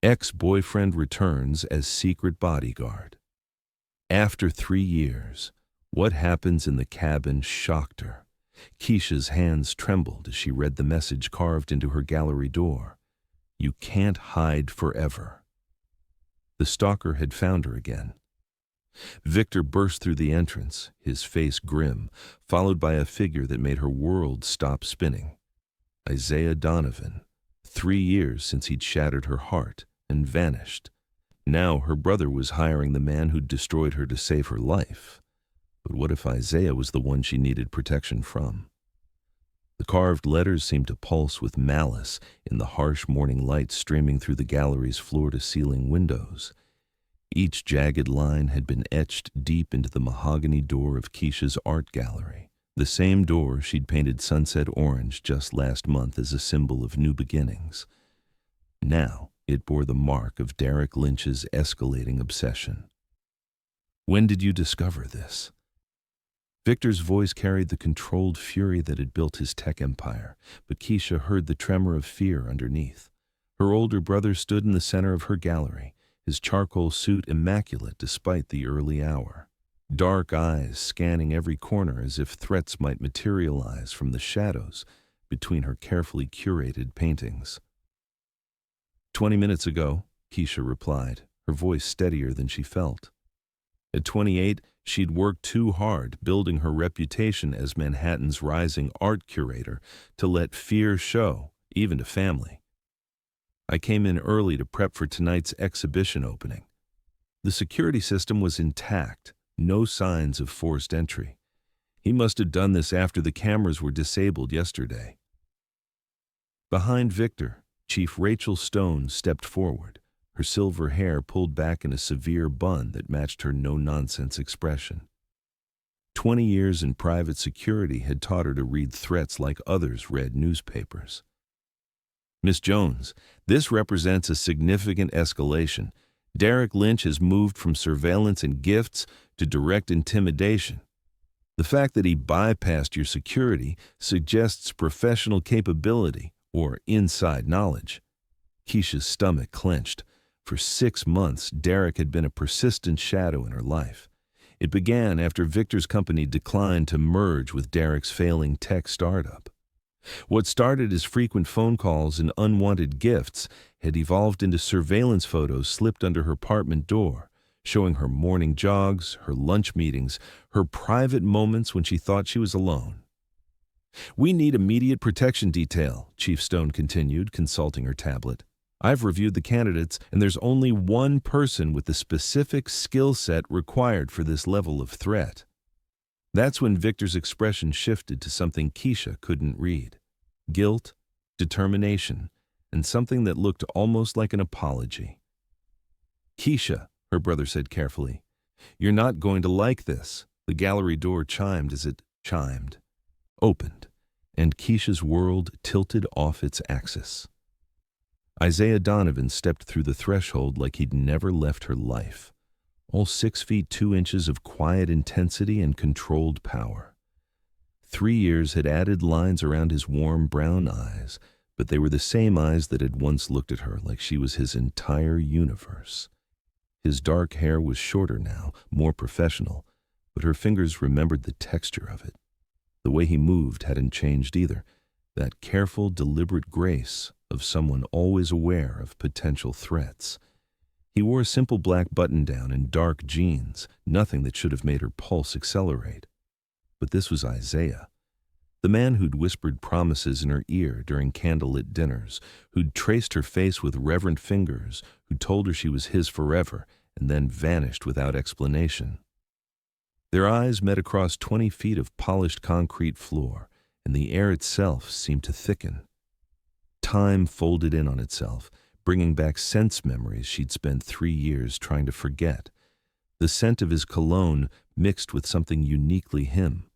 Ex-boyfriend returns as secret bodyguard. After 3 years, what happens in the cabin shocked her. Keisha's hands trembled as she read the message carved into her gallery door. "You can't hide forever." The stalker had found her again. Victor burst through the entrance, his face grim, followed by a figure that made her world stop spinning. Isaiah Donovan. 3 years since he'd shattered her heart and vanished. Now her brother was hiring the man who'd destroyed her to save her life. But what if Isaiah was the one she needed protection from? The carved letters seemed to pulse with malice in the harsh morning light streaming through the gallery's floor-to-ceiling windows. Each jagged line had been etched deep into the mahogany door of Keisha's art gallery, the same door she'd painted sunset orange just last month as a symbol of new beginnings. Now it bore the mark of Derek Lynch's escalating obsession. "When did you discover this?" Victor's voice carried the controlled fury that had built his tech empire, but Keisha heard the tremor of fear underneath. Her older brother stood in the center of her gallery, his charcoal suit immaculate despite the early hour. Dark eyes scanning every corner as if threats might materialize from the shadows between her carefully curated paintings. 20 minutes ago, Keisha replied, her voice steadier than she felt. At 28, she'd worked too hard building her reputation as Manhattan's rising art curator to let fear show, even to family. "I came in early to prep for tonight's exhibition opening. The security system was intact, no signs of forced entry. He must have done this after the cameras were disabled yesterday." Behind Victor, Chief Rachel Stone stepped forward, her silver hair pulled back in a severe bun that matched her no-nonsense expression. 20 years in private security had taught her to read threats like others read newspapers. "Miss Jones, this represents a significant escalation. Derek Lynch has moved from surveillance and gifts to direct intimidation. The fact that he bypassed your security suggests professional capability or inside knowledge." Keisha's stomach clenched. For 6 months, Derek had been a persistent shadow in her life. It began after Victor's company declined to merge with Derek's failing tech startup. What started as frequent phone calls and unwanted gifts had evolved into surveillance photos slipped under her apartment door, showing her morning jogs, her lunch meetings, her private moments when she thought she was alone. "We need immediate protection detail," Chief Stone continued, consulting her tablet. "I've reviewed the candidates, and there's only one person with the specific skill set required for this level of threat." That's when Victor's expression shifted to something Keisha couldn't read. Guilt, determination, and something that looked almost like an apology. "Keisha," her brother said carefully, "you're not going to like this." The gallery door chimed as it chimed, opened, and Keisha's world tilted off its axis. Isaiah Donovan stepped through the threshold like he'd never left her life. All 6 feet 2 inches of quiet intensity and controlled power. 3 years had added lines around his warm brown eyes, but they were the same eyes that had once looked at her like she was his entire universe. His dark hair was shorter now, more professional, but her fingers remembered the texture of it. The way he moved hadn't changed either, that careful, deliberate grace of someone always aware of potential threats. He wore a simple black button-down and dark jeans, nothing that should have made her pulse accelerate. But this was Isaiah, the man who'd whispered promises in her ear during candlelit dinners, who'd traced her face with reverent fingers, who told her she was his forever, and then vanished without explanation. Their eyes met across 20 feet of polished concrete floor, and the air itself seemed to thicken. Time folded in on itself, bringing back sense memories she'd spent 3 years trying to forget. The scent of his cologne mixed with something uniquely him.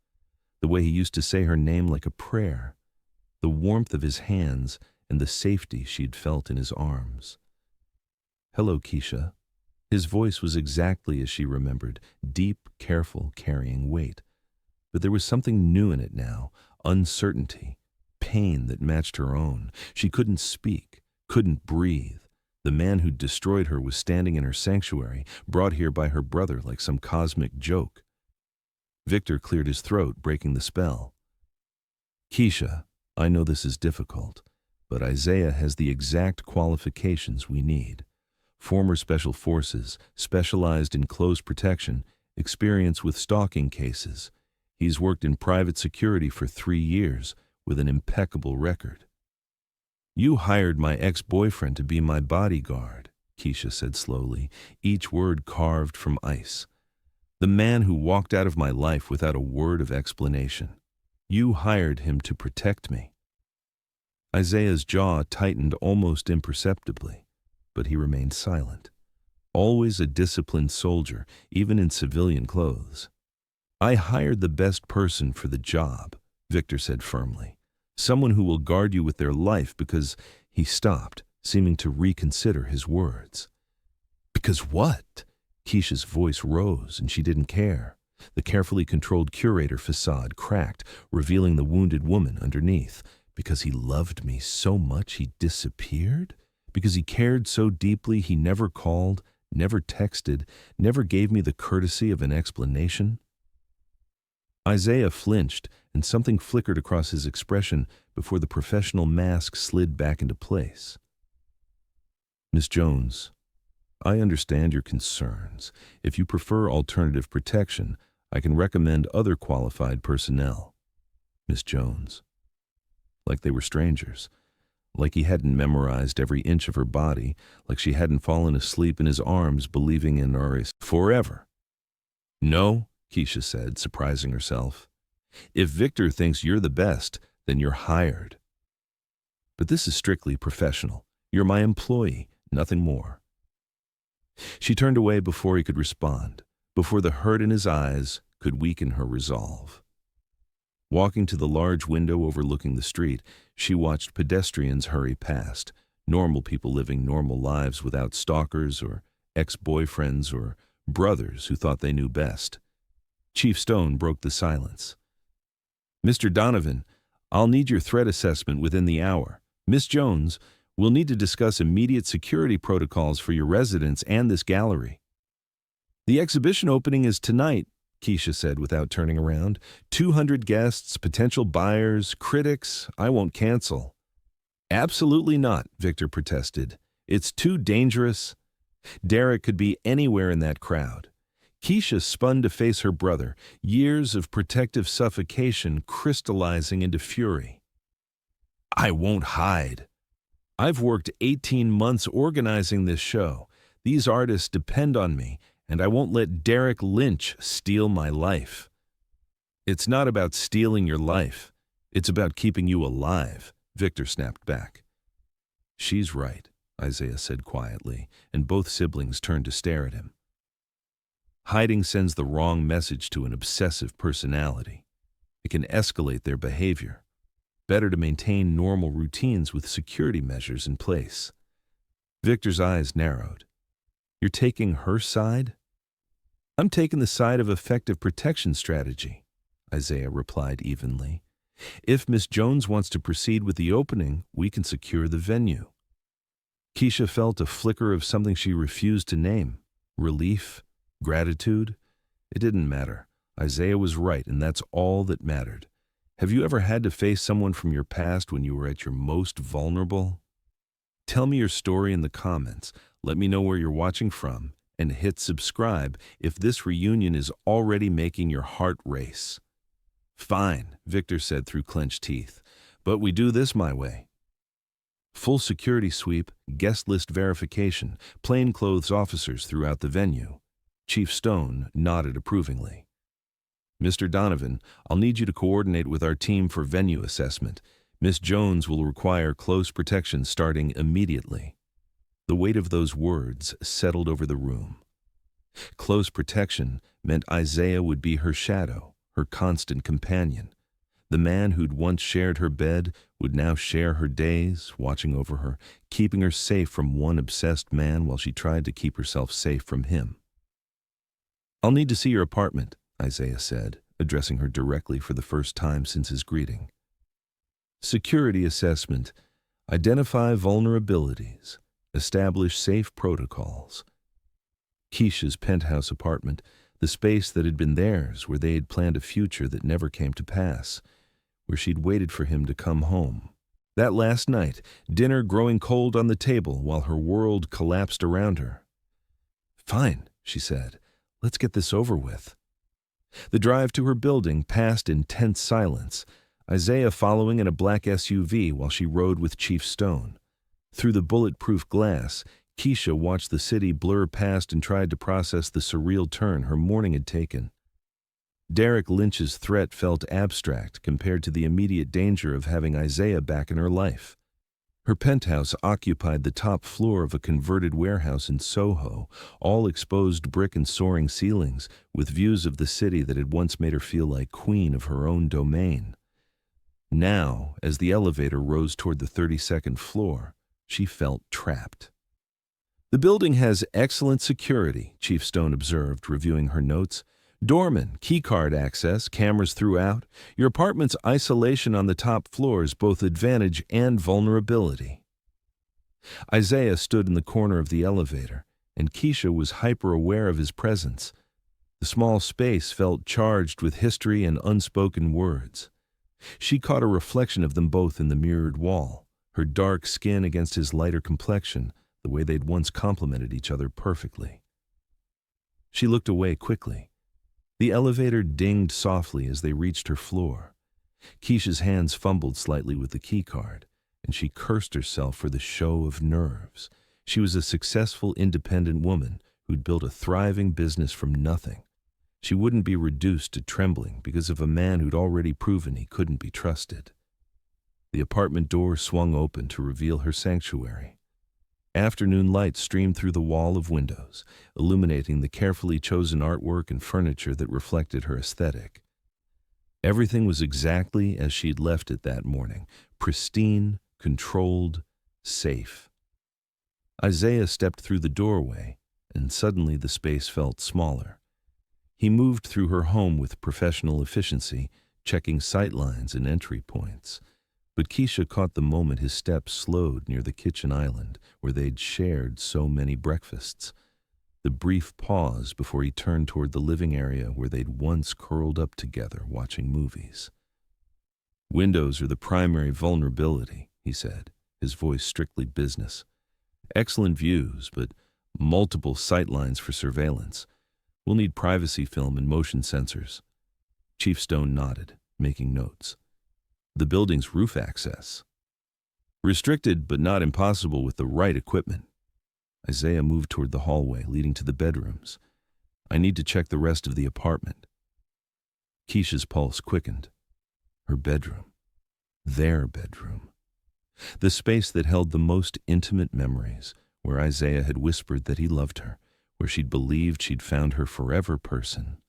The way he used to say her name like a prayer. The warmth of his hands and the safety she'd felt in his arms. "Hello, Keisha." His voice was exactly as she remembered, deep, careful, carrying weight. But there was something new in it now, uncertainty, pain that matched her own. She couldn't speak, couldn't breathe. The man who'd destroyed her was standing in her sanctuary, brought here by her brother like some cosmic joke. Victor cleared his throat, breaking the spell. Keisha, I know this is difficult, but Isaiah has the exact qualifications we need. Former Special Forces, specialized in close protection, experience with stalking cases. He's worked in private security for 3 years, with an impeccable record. You hired my ex-boyfriend to be my bodyguard, Keisha said slowly, each word carved from ice. The man who walked out of my life without a word of explanation. You hired him to protect me. Isaiah's jaw tightened almost imperceptibly, but he remained silent. Always a disciplined soldier, even in civilian clothes. I hired the best person for the job, Victor said firmly. Someone who will guard you with their life because he stopped, seeming to reconsider his words. Because what? Keisha's voice rose, and she didn't care. The carefully controlled curator facade cracked, revealing the wounded woman underneath. Because he loved me so much he disappeared? Because he cared so deeply he never called, never texted, never gave me the courtesy of an explanation? Isaiah flinched, and something flickered across his expression before the professional mask slid back into place. Miss Jones, I understand your concerns. If you prefer alternative protection, I can recommend other qualified personnel. Miss Jones. Like they were strangers. Like he hadn't memorized every inch of her body, like she hadn't fallen asleep in his arms believing in her forever. No, Keisha said, surprising herself. If Victor thinks you're the best, then you're hired. But this is strictly professional. You're my employee, nothing more. She turned away before he could respond, before the hurt in his eyes could weaken her resolve. Walking to the large window overlooking the street, she watched pedestrians hurry past, normal people living normal lives without stalkers or ex-boyfriends or brothers who thought they knew best. Chief Stone broke the silence. Mr. Donovan, I'll need your threat assessment within the hour. Miss Jones, we'll need to discuss immediate security protocols for your residence and this gallery. The exhibition opening is tonight, Keisha said without turning around. 200 guests, potential buyers, critics. I won't cancel. Absolutely not, Victor protested. It's too dangerous. Derek could be anywhere in that crowd. Keisha spun to face her brother, years of protective suffocation crystallizing into fury. I won't hide. I've worked 18 months organizing this show. These artists depend on me, and I won't let Derek Lynch steal my life. It's not about stealing your life. It's about keeping you alive, Victor snapped back. She's right, Isaiah said quietly, and both siblings turned to stare at him. Hiding sends the wrong message to an obsessive personality. It can escalate their behavior. Better to maintain normal routines with security measures in place. Victor's eyes narrowed. You're taking her side? I'm taking the side of effective protection strategy, Isaiah replied evenly. If Miss Jones wants to proceed with the opening, we can secure the venue. Keisha felt a flicker of something she refused to name. Relief? Gratitude? It didn't matter. Isaiah was right, and that's all that mattered. Have you ever had to face someone from your past when you were at your most vulnerable? Tell me your story in the comments. Let me know where you're watching from, and hit subscribe if this reunion is already making your heart race. Fine, Victor said through clenched teeth, but we do this my way. Full security sweep, guest list verification, plainclothes officers throughout the venue. Chief Stone nodded approvingly. Mr. Donovan, I'll need you to coordinate with our team for venue assessment. Miss Jones will require close protection starting immediately. The weight of those words settled over the room. Close protection meant Isaiah would be her shadow, her constant companion. The man who'd once shared her bed would now share her days, watching over her, keeping her safe from one obsessed man while she tried to keep herself safe from him. I'll need to see your apartment, Isaiah said, addressing her directly for the first time since his greeting. Security assessment. Identify vulnerabilities. establish safe protocols. Keisha's penthouse apartment, the space that had been theirs, where they had planned a future that never came to pass, where she'd waited for him to come home. That last night, dinner growing cold on the table while her world collapsed around her. "Fine," she said. "Let's get this over with." The drive to her building passed in tense silence, Isaiah following in a black SUV while she rode with Chief Stone. Through the bulletproof glass, Keisha watched the city blur past and tried to process the surreal turn her morning had taken. Derek Lynch's threat felt abstract compared to the immediate danger of having Isaiah back in her life. Her penthouse occupied the top floor of a converted warehouse in Soho, all exposed brick and soaring ceilings, with views of the city that had once made her feel like queen of her own domain. Now, as the elevator rose toward the 32nd floor, she felt trapped. "The building has excellent security," Chief Stone observed, reviewing her notes. "Doorman, keycard access, cameras throughout. Your apartment's isolation on the top floor is both advantage and vulnerability." Isaiah stood in the corner of the elevator, and Keisha was hyper-aware of his presence. The small space felt charged with history and unspoken words. She caught a reflection of them both in the mirrored wall, her dark skin against his lighter complexion, the way they'd once complemented each other perfectly. She looked away quickly. The elevator dinged softly as they reached her floor. Keisha's hands fumbled slightly with the keycard, and she cursed herself for the show of nerves. She was a successful, independent woman who'd built a thriving business from nothing. She wouldn't be reduced to trembling because of a man who'd already proven he couldn't be trusted. The apartment door swung open to reveal her sanctuary. Afternoon light streamed through the wall of windows, illuminating the carefully chosen artwork and furniture that reflected her aesthetic. Everything was exactly as she'd left it that morning, pristine, controlled, safe. Isaiah stepped through the doorway, and suddenly the space felt smaller. He moved through her home with professional efficiency, checking sightlines and entry points. But Keisha caught the moment his steps slowed near the kitchen island where they'd shared so many breakfasts. The brief pause before he turned toward the living area where they'd once curled up together watching movies. "Windows are the primary vulnerability," he said, his voice strictly business. "Excellent views, but multiple sightlines for surveillance. We'll need privacy film and motion sensors." Chief Stone nodded, making notes. "The building's roof access. Restricted, but not impossible with the right equipment." Isaiah moved toward the hallway leading to the bedrooms. "I need to check the rest of the apartment." Keisha's pulse quickened. Her bedroom. Their bedroom. The space that held the most intimate memories, where Isaiah had whispered that he loved her, where she'd believed she'd found her forever person.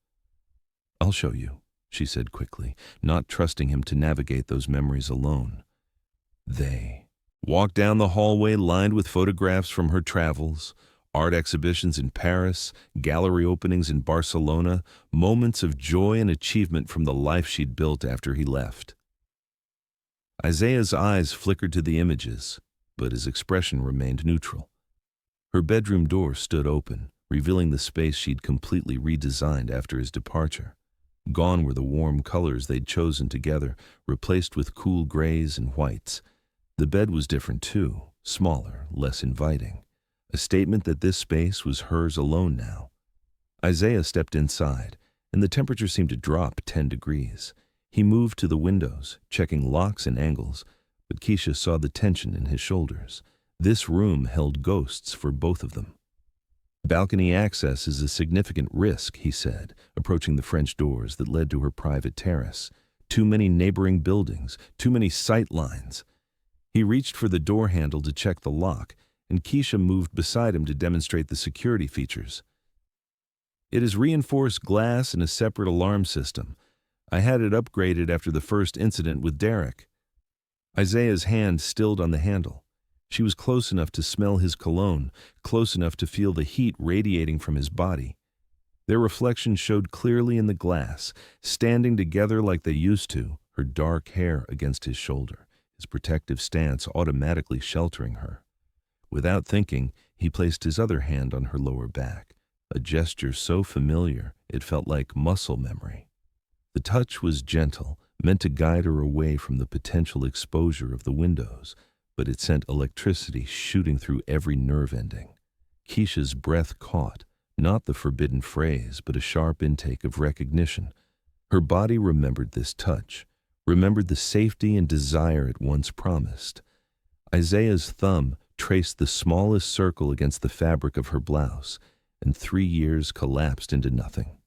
"I'll show you," she said quickly, not trusting him to navigate those memories alone. They walked down the hallway lined with photographs from her travels, art exhibitions in Paris, gallery openings in Barcelona, moments of joy and achievement from the life she'd built after he left. Isaiah's eyes flickered to the images, but his expression remained neutral. Her bedroom door stood open, revealing the space she'd completely redesigned after his departure. Gone were the warm colors they'd chosen together, replaced with cool grays and whites. The bed was different too, smaller, less inviting. A statement that this space was hers alone now. Isaiah stepped inside, and the temperature seemed to drop 10 degrees. He moved to the windows, checking locks and angles, but Keisha saw the tension in his shoulders. This room held ghosts for both of them. "Balcony access is a significant risk," he said, approaching the French doors that led to her private terrace. "Too many neighboring buildings, too many sight lines." He reached for the door handle to check the lock, and Keisha moved beside him to demonstrate the security features. "It is reinforced glass and a separate alarm system. I had it upgraded after the first incident with Derek." Isaiah's hand stilled on the handle. She was close enough to smell his cologne, close enough to feel the heat radiating from his body. Their reflection showed clearly in the glass, standing together like they used to, her dark hair against his shoulder, his protective stance automatically sheltering her. Without thinking, he placed his other hand on her lower back, a gesture so familiar it felt like muscle memory. The touch was gentle, meant to guide her away from the potential exposure of the windows, but it sent electricity shooting through every nerve ending. Keisha's breath caught, not the forbidden phrase, but a sharp intake of recognition. Her body remembered this touch, remembered the safety and desire it once promised. Isaiah's thumb traced the smallest circle against the fabric of her blouse, and 3 years collapsed into nothing.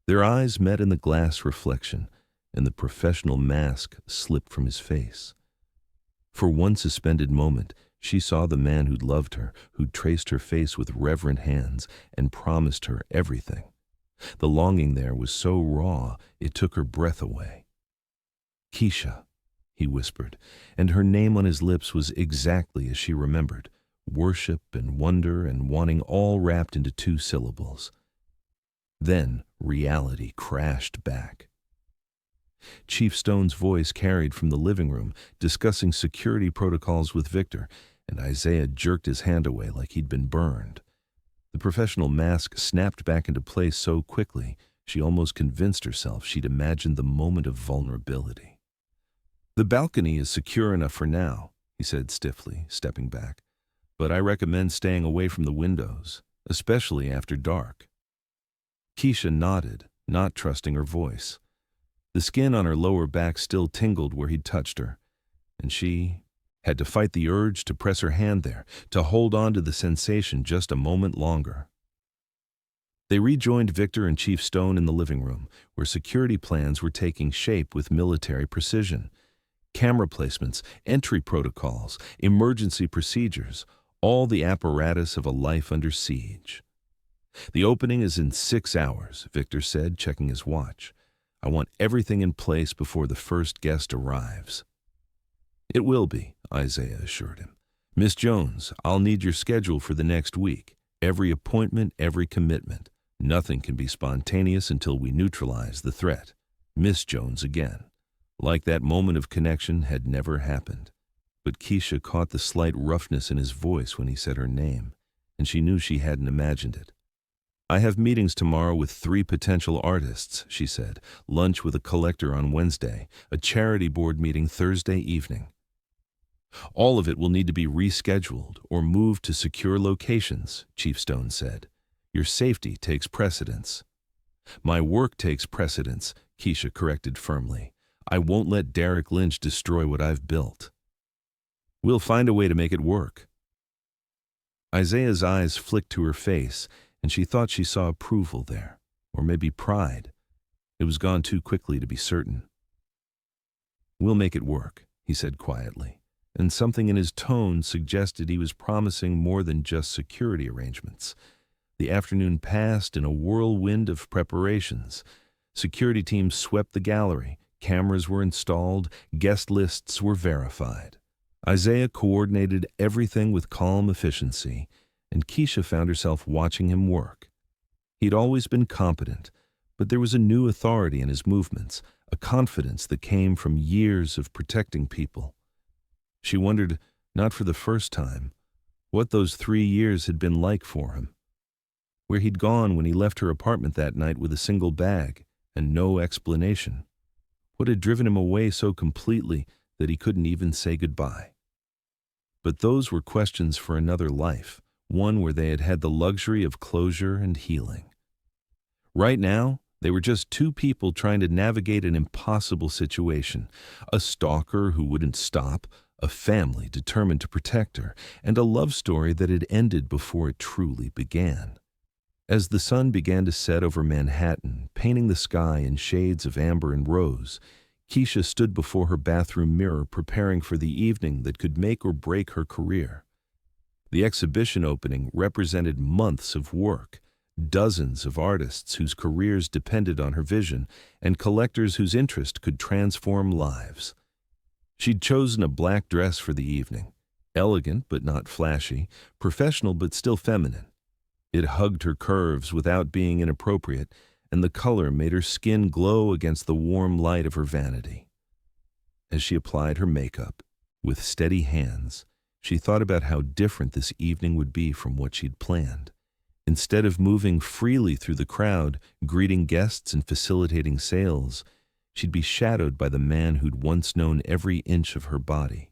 Their eyes met in the glass reflection, and the professional mask slipped from his face. For one suspended moment, she saw the man who'd loved her, who'd traced her face with reverent hands and promised her everything. The longing there was so raw, it took her breath away. "Keisha," he whispered, and her name on his lips was exactly as she remembered, worship and wonder and wanting all wrapped into 2 syllables. Then reality crashed back. Chief Stone's voice carried from the living room, discussing security protocols with Victor, and Isaiah jerked his hand away like he'd been burned. The professional mask snapped back into place so quickly, she almost convinced herself she'd imagined the moment of vulnerability. "The balcony is secure enough for now," he said stiffly, stepping back, "but I recommend staying away from the windows, especially after dark." Keisha nodded, not trusting her voice. The skin on her lower back still tingled where he'd touched her, and she had to fight the urge to press her hand there, to hold on to the sensation just a moment longer. They rejoined Victor and Chief Stone in the living room, where security plans were taking shape with military precision. Camera placements, entry protocols, emergency procedures, all the apparatus of a life under siege. "The opening is in 6 hours, Victor said, checking his watch. "I want everything in place before the first guest arrives." "It will be," Isaiah assured him. "Miss Jones, I'll need your schedule for the next week. Every appointment, every commitment. Nothing can be spontaneous until we neutralize the threat." Miss Jones again. Like that moment of connection had never happened. But Keisha caught the slight roughness in his voice when he said her name, and she knew she hadn't imagined it. "I have meetings tomorrow with 3 potential artists," she said. "Lunch with a collector on Wednesday, a charity board meeting Thursday evening. All of it will need to be rescheduled or moved to secure locations," Chief Stone said. "Your safety takes precedence." "My work takes precedence," Keisha corrected firmly. "I won't let Derek Lynch destroy what I've built." "We'll find a way to make it work." Isaiah's eyes flicked to her face, and she thought she saw approval there, or maybe pride. It was gone too quickly to be certain. "We'll make it work," he said quietly, and something in his tone suggested he was promising more than just security arrangements. The afternoon passed in a whirlwind of preparations. Security teams swept the gallery, cameras were installed, guest lists were verified. Isaiah coordinated everything with calm efficiency, and Keisha found herself watching him work. He'd always been competent, but there was a new authority in his movements, a confidence that came from years of protecting people. She wondered, not for the first time, what those 3 years had been like for him. Where he'd gone when he left her apartment that night with a single bag and no explanation. What had driven him away so completely that he couldn't even say goodbye. But those were questions for another life, one where they had had the luxury of closure and healing. Right now, they were just 2 people trying to navigate an impossible situation, a stalker who wouldn't stop, a family determined to protect her, and a love story that had ended before it truly began. As the sun began to set over Manhattan, painting the sky in shades of amber and rose, Keisha stood before her bathroom mirror preparing for the evening that could make or break her career. The exhibition opening represented months of work, dozens of artists whose careers depended on her vision, and collectors whose interest could transform lives. She'd chosen a black dress for the evening, elegant but not flashy, professional but still feminine. It hugged her curves without being inappropriate, and the color made her skin glow against the warm light of her vanity. As she applied her makeup, with steady hands, She thought about how different this evening would be from what she'd planned. Instead of moving freely through the crowd, greeting guests and facilitating sales, she'd be shadowed by the man who'd once known every inch of her body.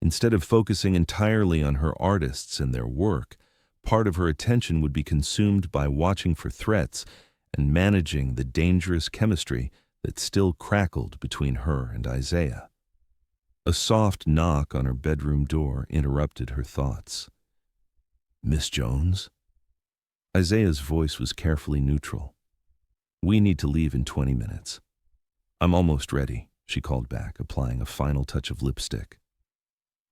Instead of focusing entirely on her artists and their work, part of her attention would be consumed by watching for threats and managing the dangerous chemistry that still crackled between her and Isaiah. A soft knock on her bedroom door interrupted her thoughts. "Miss Jones?" Isaiah's voice was carefully neutral. "We need to leave in 20 minutes. "I'm almost ready," she called back, applying a final touch of lipstick.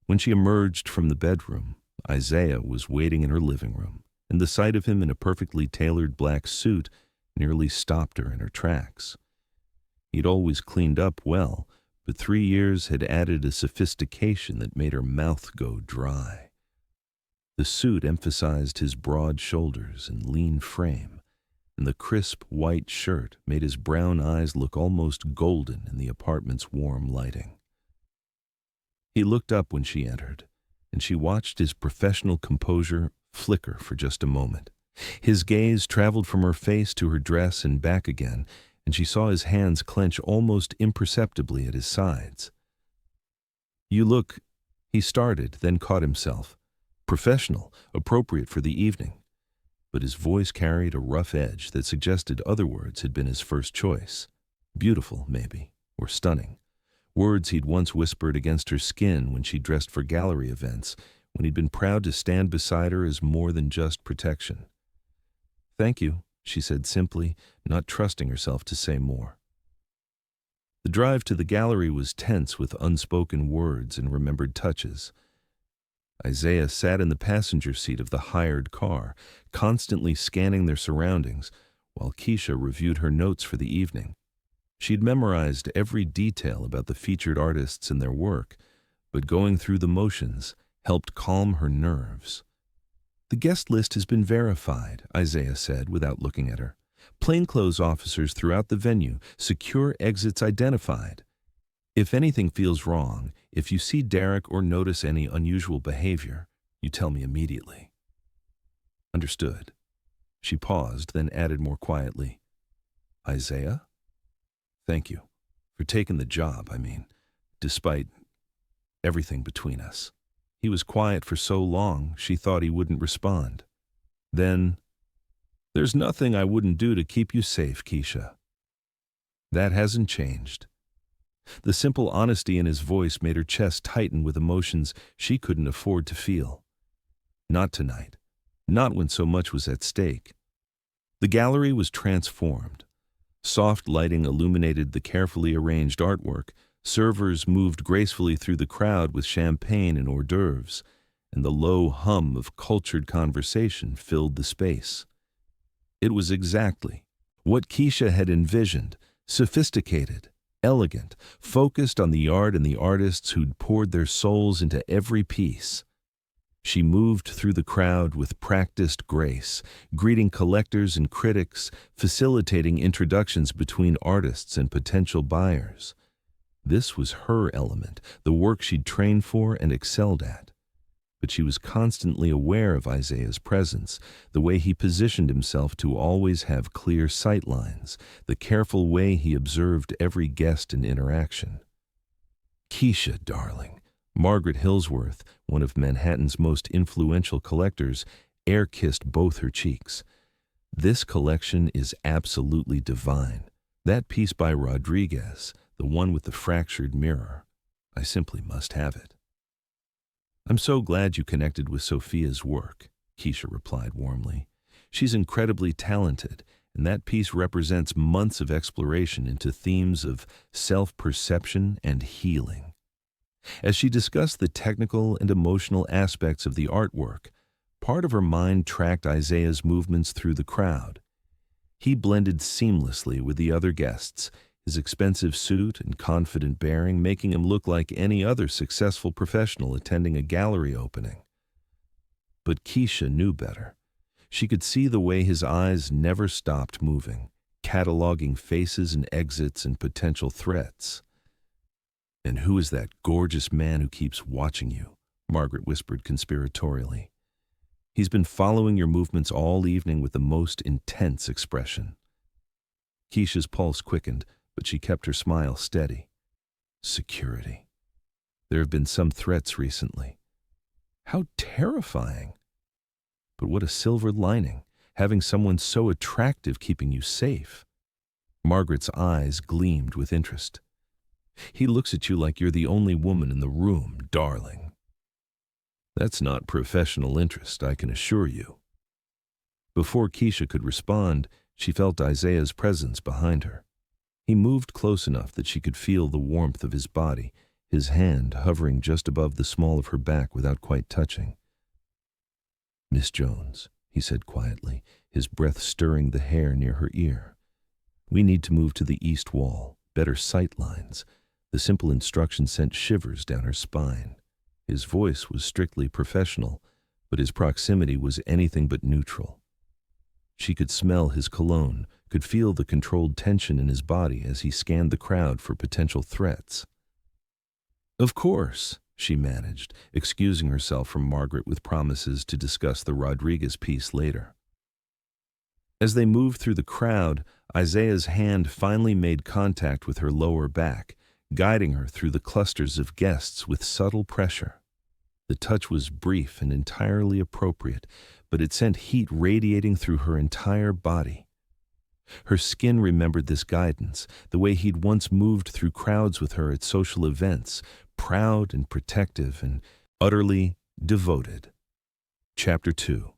When she emerged from the bedroom, Isaiah was waiting in her living room, and the sight of him in a perfectly tailored black suit nearly stopped her in her tracks. He'd always cleaned up well, but 3 years had added a sophistication that made her mouth go dry. The suit emphasized his broad shoulders and lean frame, and the crisp white shirt made his brown eyes look almost golden in the apartment's warm lighting. He looked up when she entered, and she watched his professional composure flicker for just a moment. His gaze traveled from her face to her dress and back again, and she saw his hands clench almost imperceptibly at his sides. "You look," he started, then caught himself. Professional, appropriate for the evening. But his voice carried a rough edge that suggested other words had been his first choice. Beautiful, maybe, or stunning. Words he'd once whispered against her skin when she dressed for gallery events, when he'd been proud to stand beside her as more than just protection. "Thank you," she said simply, not trusting herself to say more. The drive to the gallery was tense with unspoken words and remembered touches. Isaiah sat in the passenger seat of the hired car, constantly scanning their surroundings, while Keisha reviewed her notes for the evening. She'd memorized every detail about the featured artists and their work, but going through the motions helped calm her nerves. "The guest list has been verified," Isaiah said without looking at her. "Plainclothes officers throughout the venue, secure exits identified. If anything feels wrong, if you see Derek or notice any unusual behavior, you tell me immediately." "Understood." She paused, then added more quietly, "Isaiah? Thank you. For taking the job, I mean, despite everything between us." He was quiet for so long, she thought he wouldn't respond. Then, "There's nothing I wouldn't do to keep you safe, Keisha." "That hasn't changed." The simple honesty in his voice made her chest tighten with emotions she couldn't afford to feel. Not tonight. Not when so much was at stake. The gallery was transformed. Soft lighting illuminated the carefully arranged artwork, servers moved gracefully through the crowd with champagne and hors d'oeuvres, and the low hum of cultured conversation filled the space. It was exactly what Keisha had envisioned, sophisticated, elegant, focused on the art and the artists who'd poured their souls into every piece. She moved through the crowd with practiced grace, greeting collectors and critics, facilitating introductions between artists and potential buyers. This was her element, the work she'd trained for and excelled at. But she was constantly aware of Isaiah's presence, the way he positioned himself to always have clear sightlines, the careful way he observed every guest and interaction. "Keisha, darling," Margaret Hillsworth, one of Manhattan's most influential collectors, air-kissed both her cheeks. "This collection is absolutely divine. That piece by Rodriguez, the one with the fractured mirror, I simply must have it." "I'm so glad you connected with Sophia's work," Keisha replied warmly. "She's incredibly talented, and that piece represents months of exploration into themes of self-perception and healing." As she discussed the technical and emotional aspects of the artwork, part of her mind tracked Isaiah's movements through the crowd. He blended seamlessly with the other guests, his expensive suit and confident bearing making him look like any other successful professional attending a gallery opening. But Keisha knew better. She could see the way his eyes never stopped moving, cataloging faces and exits and potential threats. "And who is that gorgeous man who keeps watching you?" Margaret whispered conspiratorially. He's been following your movements all evening with the most intense expression. Keisha's pulse quickened, but she kept her smile steady. Security. There have been some threats recently. How terrifying. But what a silver lining, having someone so attractive keeping you safe. Margaret's eyes gleamed with interest. He looks at you like you're the only woman in the room, darling. That's not professional interest, I can assure you. Before Keisha could respond, she felt Isaiah's presence behind her. He moved close enough that she could feel the warmth of his body, his hand hovering just above the small of her back without quite touching. Miss Jones, he said quietly, his breath stirring the hair near her ear. We need to move to the east wall, better sight lines. The simple instruction sent shivers down her spine. His voice was strictly professional, but his proximity was anything but neutral. She could smell his cologne, could feel the controlled tension in his body as he scanned the crowd for potential threats. Of course, she managed, excusing herself from Margaret with promises to discuss the Rodriguez piece later. As they moved through the crowd, Isaiah's hand finally made contact with her lower back, guiding her through the clusters of guests with subtle pressure. The touch was brief and entirely appropriate, but it sent heat radiating through her entire body. Her skin remembered this guidance, the way he'd once moved through crowds with her at social events, proud and protective and utterly devoted. Chapter 2.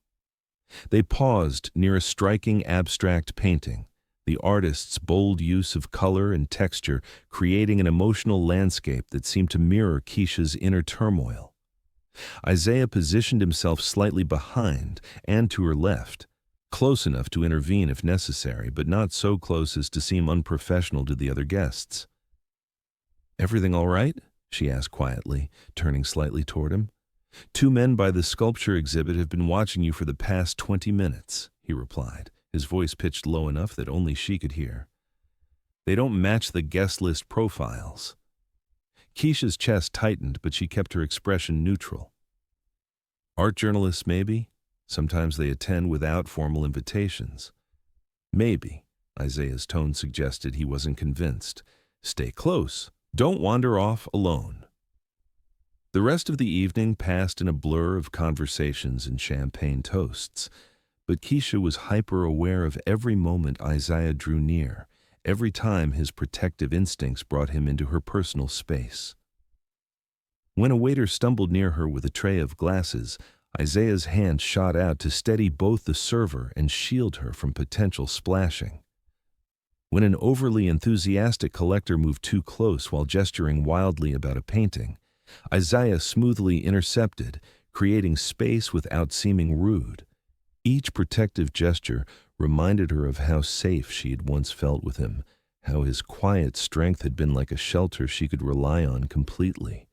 They paused near a striking abstract painting, the artist's bold use of color and texture creating an emotional landscape that seemed to mirror Keisha's inner turmoil. Isaiah positioned himself slightly behind and to her left, close enough to intervene if necessary, but not so close as to seem unprofessional to the other guests. "Everything all right?" she asked quietly, turning slightly toward him. "Two men by the sculpture exhibit have been watching you for the past 20 minutes, he replied, his voice pitched low enough that only she could hear. "They don't match the guest list profiles." Keisha's chest tightened, but she kept her expression neutral. "Art journalists, maybe? Sometimes they attend without formal invitations." "Maybe," Isaiah's tone suggested he wasn't convinced. "Stay close. Don't wander off alone." The rest of the evening passed in a blur of conversations and champagne toasts, but Keisha was hyper-aware of every moment Isaiah drew near, every time his protective instincts brought him into her personal space. When a waiter stumbled near her with a tray of glasses, Isaiah's hand shot out to steady both the server and shield her from potential splashing. When an overly enthusiastic collector moved too close while gesturing wildly about a painting, Isaiah smoothly intercepted, creating space without seeming rude. Each protective gesture reminded her of how safe she had once felt with him, how his quiet strength had been like a shelter she could rely on completely.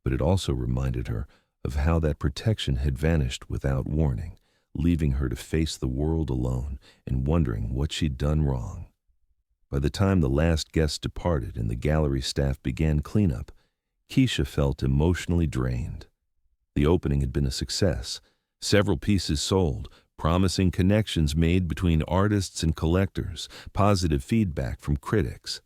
But it also reminded her of how that protection had vanished without warning, leaving her to face the world alone and wondering what she'd done wrong. By the time the last guest departed and the gallery staff began cleanup, Keisha felt emotionally drained. The opening had been a success. Several pieces sold, promising connections made between artists and collectors, positive feedback from critics.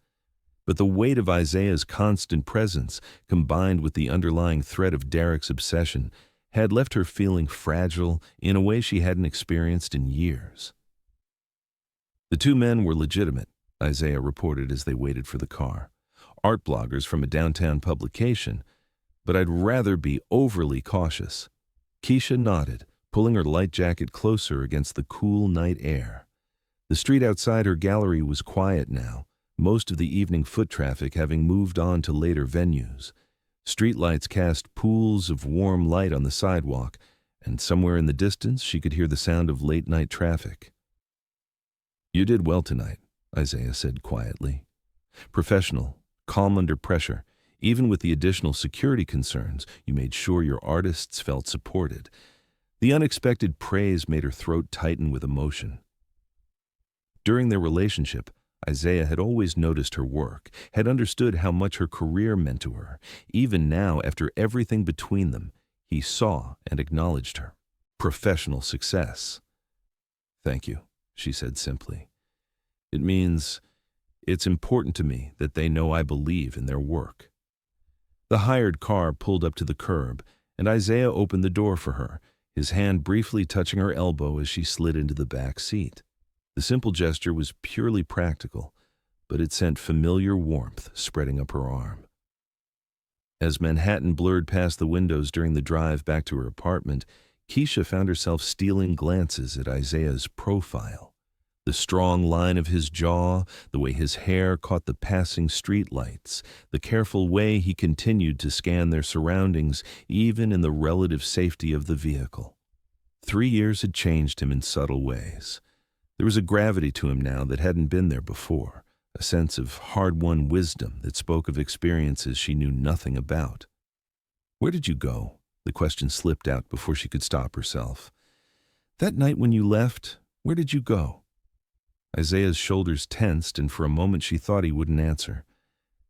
But the weight of Isaiah's constant presence, combined with the underlying threat of Derek's obsession, had left her feeling fragile in a way she hadn't experienced in years. The two men were legitimate, Isaiah reported as they waited for the car. Art bloggers from a downtown publication, but I'd rather be overly cautious. Keisha nodded, pulling her light jacket closer against the cool night air. The street outside her gallery was quiet now, most of the evening foot traffic having moved on to later venues. Streetlights cast pools of warm light on the sidewalk, and somewhere in the distance she could hear the sound of late-night traffic. "You did well tonight," Isaiah said quietly. "Professional, calm under pressure. Even with the additional security concerns, you made sure your artists felt supported." The unexpected praise made her throat tighten with emotion. During their relationship, Isaiah had always noticed her work, had understood how much her career meant to her. Even now, after everything between them, He saw and acknowledged her. Professional success. "Thank you," she said simply. "It means it's important to me that they know I believe in their work." The hired car pulled up to the curb, and Isaiah opened the door for her, his hand briefly touching her elbow as she slid into the back seat. The simple gesture was purely practical, but it sent familiar warmth spreading up her arm. As Manhattan blurred past the windows during the drive back to her apartment, Keisha found herself stealing glances at Isaiah's profile. The strong line of his jaw, the way his hair caught the passing streetlights, the careful way he continued to scan their surroundings, even in the relative safety of the vehicle. 3 years had changed him in subtle ways. There was a gravity to him now that hadn't been there before, a sense of hard-won wisdom that spoke of experiences she knew nothing about. "Where did you go?" The question slipped out before she could stop herself. "That night when you left, where did you go?" Isaiah's shoulders tensed, and for a moment she thought he wouldn't answer.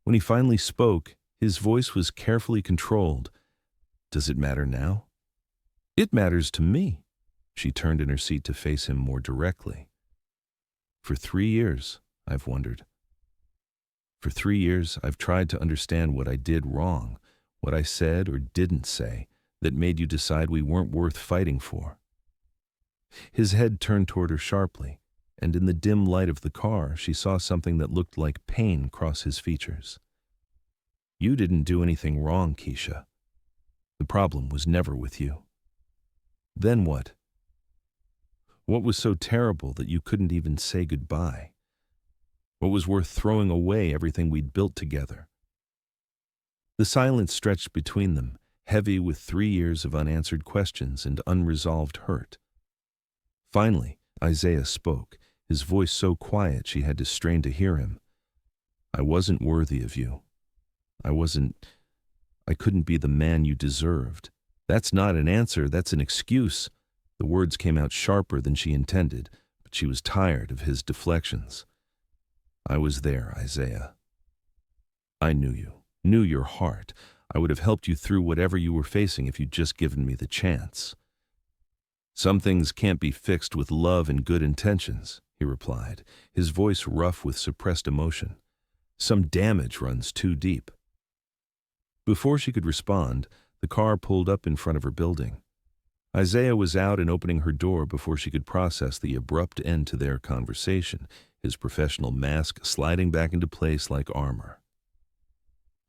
When he finally spoke, his voice was carefully controlled. "Does it matter now?" "It matters to me." She turned in her seat to face him more directly. "For 3 years, I've wondered. For 3 years, I've tried to understand what I did wrong, what I said or didn't say, that made you decide we weren't worth fighting for." His head turned toward her sharply, and in the dim light of the car, she saw something that looked like pain cross his features. "You didn't do anything wrong, Keisha. The problem was never with you." "Then what? What was so terrible that you couldn't even say goodbye? What was worth throwing away everything we'd built together?" The silence stretched between them, heavy with 3 years of unanswered questions and unresolved hurt. Finally, Isaiah spoke, his voice so quiet she had to strain to hear him. "I wasn't worthy of you. I couldn't be the man you deserved." "That's not an answer, that's an excuse." The words came out sharper than she intended, but she was tired of his deflections. "I was there, Isaiah. I knew your heart. I would have helped you through whatever you were facing if you'd just given me the chance." "Some things can't be fixed with love and good intentions," he replied, his voice rough with suppressed emotion. "Some damage runs too deep." Before she could respond, the car pulled up in front of her building. Isaiah was out and opening her door before she could process the abrupt end to their conversation, his professional mask sliding back into place like armor.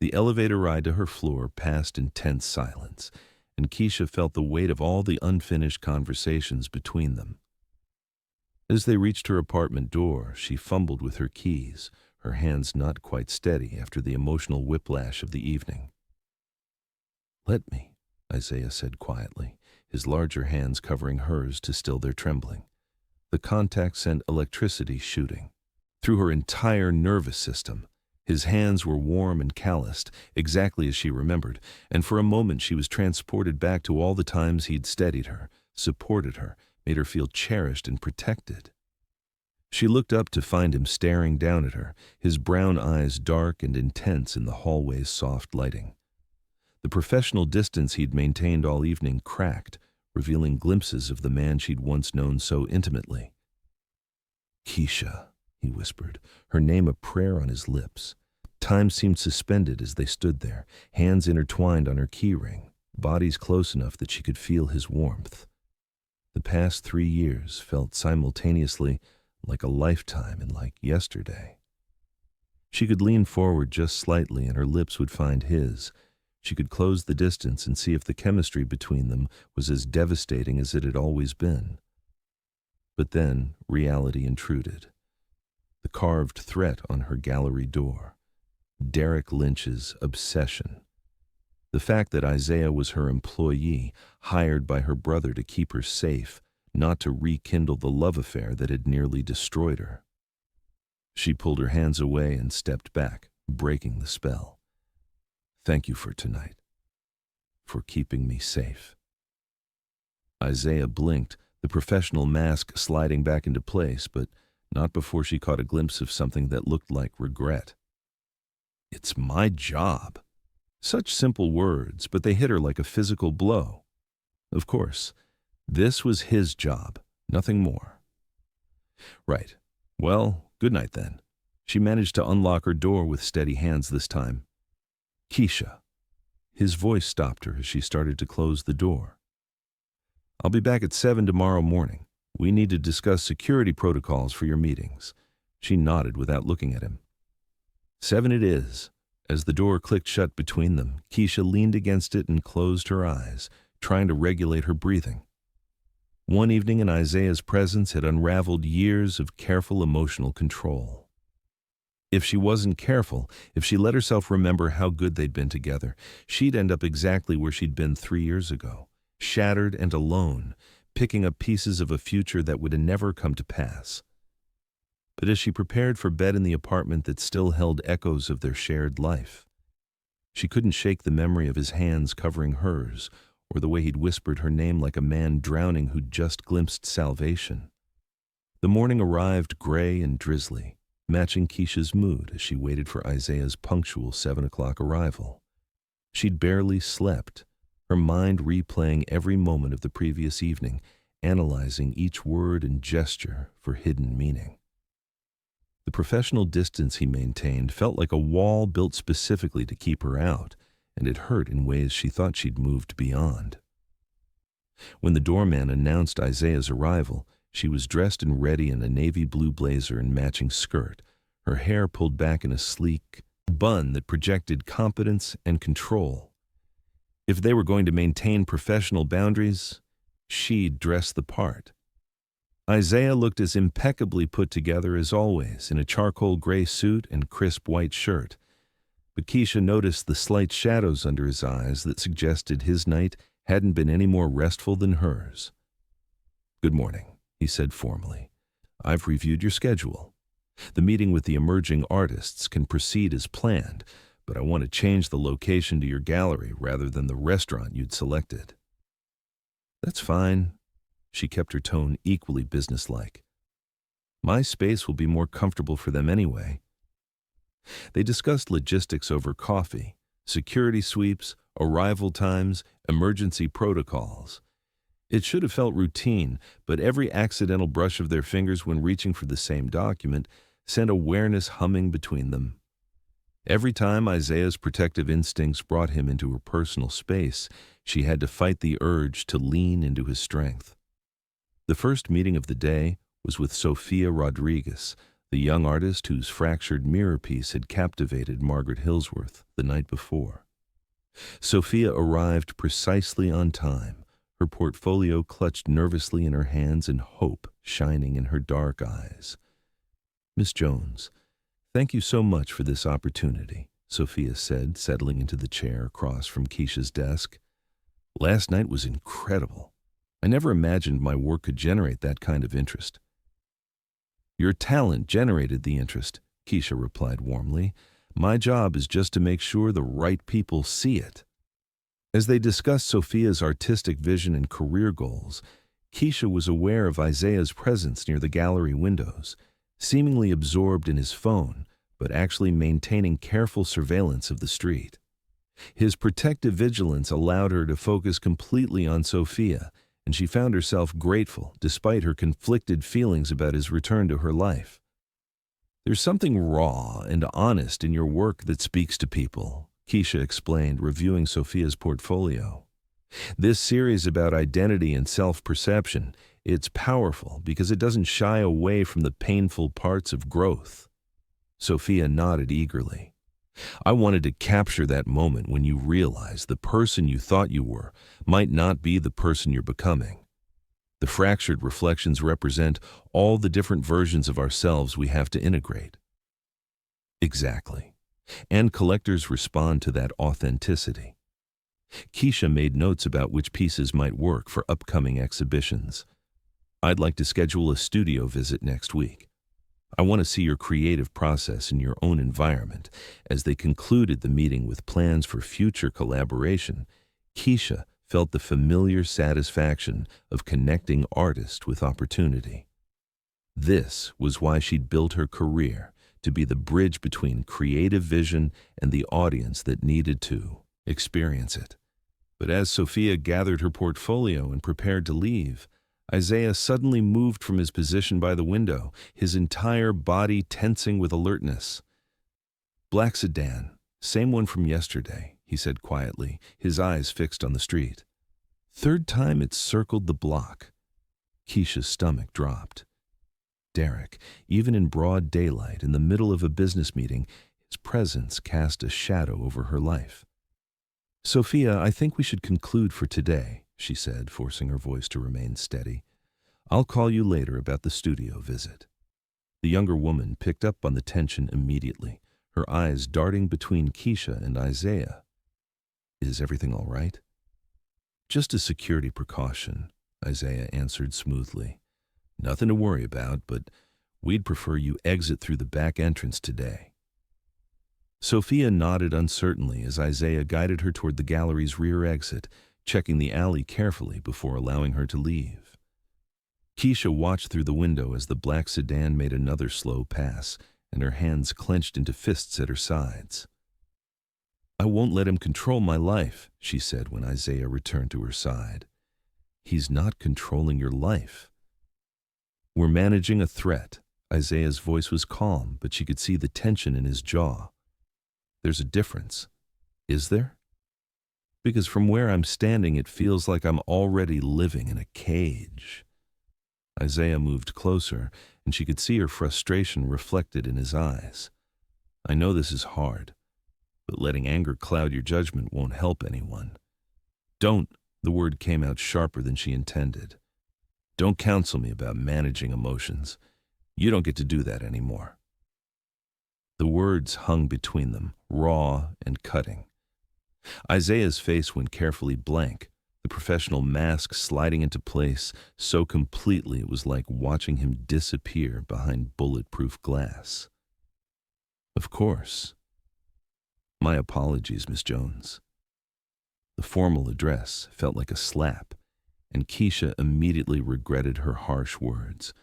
The elevator ride to her floor passed in tense silence, and Keisha felt the weight of all the unfinished conversations between them. As they reached her apartment door, she fumbled with her keys, her hands not quite steady after the emotional whiplash of the evening. "Let me," Isaiah said quietly, his larger hands covering hers to still their trembling. The contact sent electricity shooting through her entire nervous system. His hands were warm and calloused, exactly as she remembered, and for a moment she was transported back to all the times he'd steadied her, supported her, made her feel cherished and protected. She looked up to find him staring down at her, his brown eyes dark and intense in the hallway's soft lighting. The professional distance he'd maintained all evening cracked, revealing glimpses of the man she'd once known so intimately. "Keisha," he whispered, her name a prayer on his lips. Time seemed suspended as they stood there, hands intertwined on her keyring, bodies close enough that she could feel his warmth. The past 3 years felt simultaneously like a lifetime and like yesterday. She could lean forward just slightly and her lips would find his. She could close the distance and see if the chemistry between them was as devastating as it had always been. But then reality intruded. The carved threat on her gallery door. Derek Lynch's obsession. The fact that Isaiah was her employee, hired by her brother to keep her safe, not to rekindle the love affair that had nearly destroyed her. She pulled her hands away and stepped back, breaking the spell. "Thank you for tonight, for keeping me safe." Isaiah blinked, the professional mask sliding back into place, but not before she caught a glimpse of something that looked like regret. "It's my job." Such simple words, but they hit her like a physical blow. Of course, this was his job, nothing more. Right. Well, good night then. She managed to unlock her door with steady hands this time. Keisha. His voice stopped her as she started to close the door. I'll be back at 7 tomorrow morning. We need to discuss security protocols for your meetings. She nodded without looking at him. 7 it is. As the door clicked shut between them, Keisha leaned against it and closed her eyes, trying to regulate her breathing. One evening in Isaiah's presence had unraveled years of careful emotional control. If she wasn't careful, if she let herself remember how good they'd been together, she'd end up exactly where she'd been 3 years ago, shattered and alone, picking up pieces of a future that would never come to pass. But as she prepared for bed in the apartment that still held echoes of their shared life, she couldn't shake the memory of his hands covering hers, or the way he'd whispered her name like a man drowning who'd just glimpsed salvation. The morning arrived gray and drizzly, matching Keisha's mood as she waited for Isaiah's punctual 7 o'clock arrival. She'd barely slept, her mind replaying every moment of the previous evening, analyzing each word and gesture for hidden meaning. The professional distance he maintained felt like a wall built specifically to keep her out, and it hurt in ways she thought she'd moved beyond. When the doorman announced Isaiah's arrival, she was dressed and ready in a navy blue blazer and matching skirt, her hair pulled back in a sleek bun that projected competence and control. If they were going to maintain professional boundaries, she'd dress the part. Isaiah looked as impeccably put together as always, in a charcoal gray suit and crisp white shirt. But Keisha noticed the slight shadows under his eyes that suggested his night hadn't been any more restful than hers. "Good morning," he said formally. "I've reviewed your schedule. The meeting with the emerging artists can proceed as planned, but I want to change the location to your gallery rather than the restaurant you'd selected." "That's fine." She kept her tone equally businesslike. "My space will be more comfortable for them anyway." They discussed logistics over coffee, security sweeps, arrival times, emergency protocols. It should have felt routine, but every accidental brush of their fingers when reaching for the same document sent awareness humming between them. Every time Isaiah's protective instincts brought him into her personal space, she had to fight the urge to lean into his strength. The first meeting of the day was with Sofia Rodriguez, the young artist whose fractured mirror piece had captivated Margaret Hillsworth the night before. Sophia arrived precisely on time, her portfolio clutched nervously in her hands and hope shining in her dark eyes. "Miss Jones, thank you so much for this opportunity," Sophia said, settling into the chair across from Keisha's desk. "Last night was incredible. I never imagined my work could generate that kind of interest." "Your talent generated the interest," Keisha replied warmly. "My job is just to make sure the right people see it." As they discussed Sophia's artistic vision and career goals, Keisha was aware of Isaiah's presence near the gallery windows, seemingly absorbed in his phone, but actually maintaining careful surveillance of the street. His protective vigilance allowed her to focus completely on Sophia, and she found herself grateful despite her conflicted feelings about his return to her life. "There's something raw and honest in your work that speaks to people," Keisha explained, reviewing Sophia's portfolio. "This series about identity and self-perception, it's powerful because it doesn't shy away from the painful parts of growth." Sophia nodded eagerly. "I wanted to capture that moment when you realize the person you thought you were might not be the person you're becoming. The fractured reflections represent all the different versions of ourselves we have to integrate." "Exactly. And collectors respond to that authenticity." Keisha made notes about which pieces might work for upcoming exhibitions. "I'd like to schedule a studio visit next week. I want to see your creative process in your own environment." As they concluded the meeting with plans for future collaboration, Keisha felt the familiar satisfaction of connecting artist with opportunity. This was why she'd built her career, to be the bridge between creative vision and the audience that needed to. experience it. But as Sophia gathered her portfolio and prepared to leave, Isaiah suddenly moved from his position by the window, his entire body tensing with alertness. "Black sedan, same one from yesterday," he said quietly, his eyes fixed on the street. "Third time it's circled the block." Keisha's stomach dropped. Derek, even in broad daylight, in the middle of a business meeting, his presence cast a shadow over her life. "Sophia, I think we should conclude for today," she said, forcing her voice to remain steady. "I'll call you later about the studio visit." The younger woman picked up on the tension immediately, her eyes darting between Keisha and Isaiah. "Is everything all right?" "Just a security precaution," Isaiah answered smoothly. "Nothing to worry about, but we'd prefer you exit through the back entrance today." Sophia nodded uncertainly as Isaiah guided her toward the gallery's rear exit, checking the alley carefully before allowing her to leave. Keisha watched through the window as the black sedan made another slow pass, and her hands clenched into fists at her sides. "I won't let him control my life," she said when Isaiah returned to her side. "He's not controlling your life." "We're managing a threat." Isaiah's voice was calm, but she could see the tension in his jaw. "There's a difference, is there? Because from where I'm standing, it feels like I'm already living in a cage." Isaiah moved closer, and she could see her frustration reflected in his eyes. "I know this is hard, but letting anger cloud your judgment won't help anyone. Don't," the word came out sharper than she intended. "Don't counsel me about managing emotions. You don't get to do that anymore." The words hung between them, raw and cutting. Isaiah's face went carefully blank, the professional mask sliding into place so completely it was like watching him disappear behind bulletproof glass. "Of course. My apologies, Miss Jones." The formal address felt like a slap, and Keisha immediately regretted her harsh words.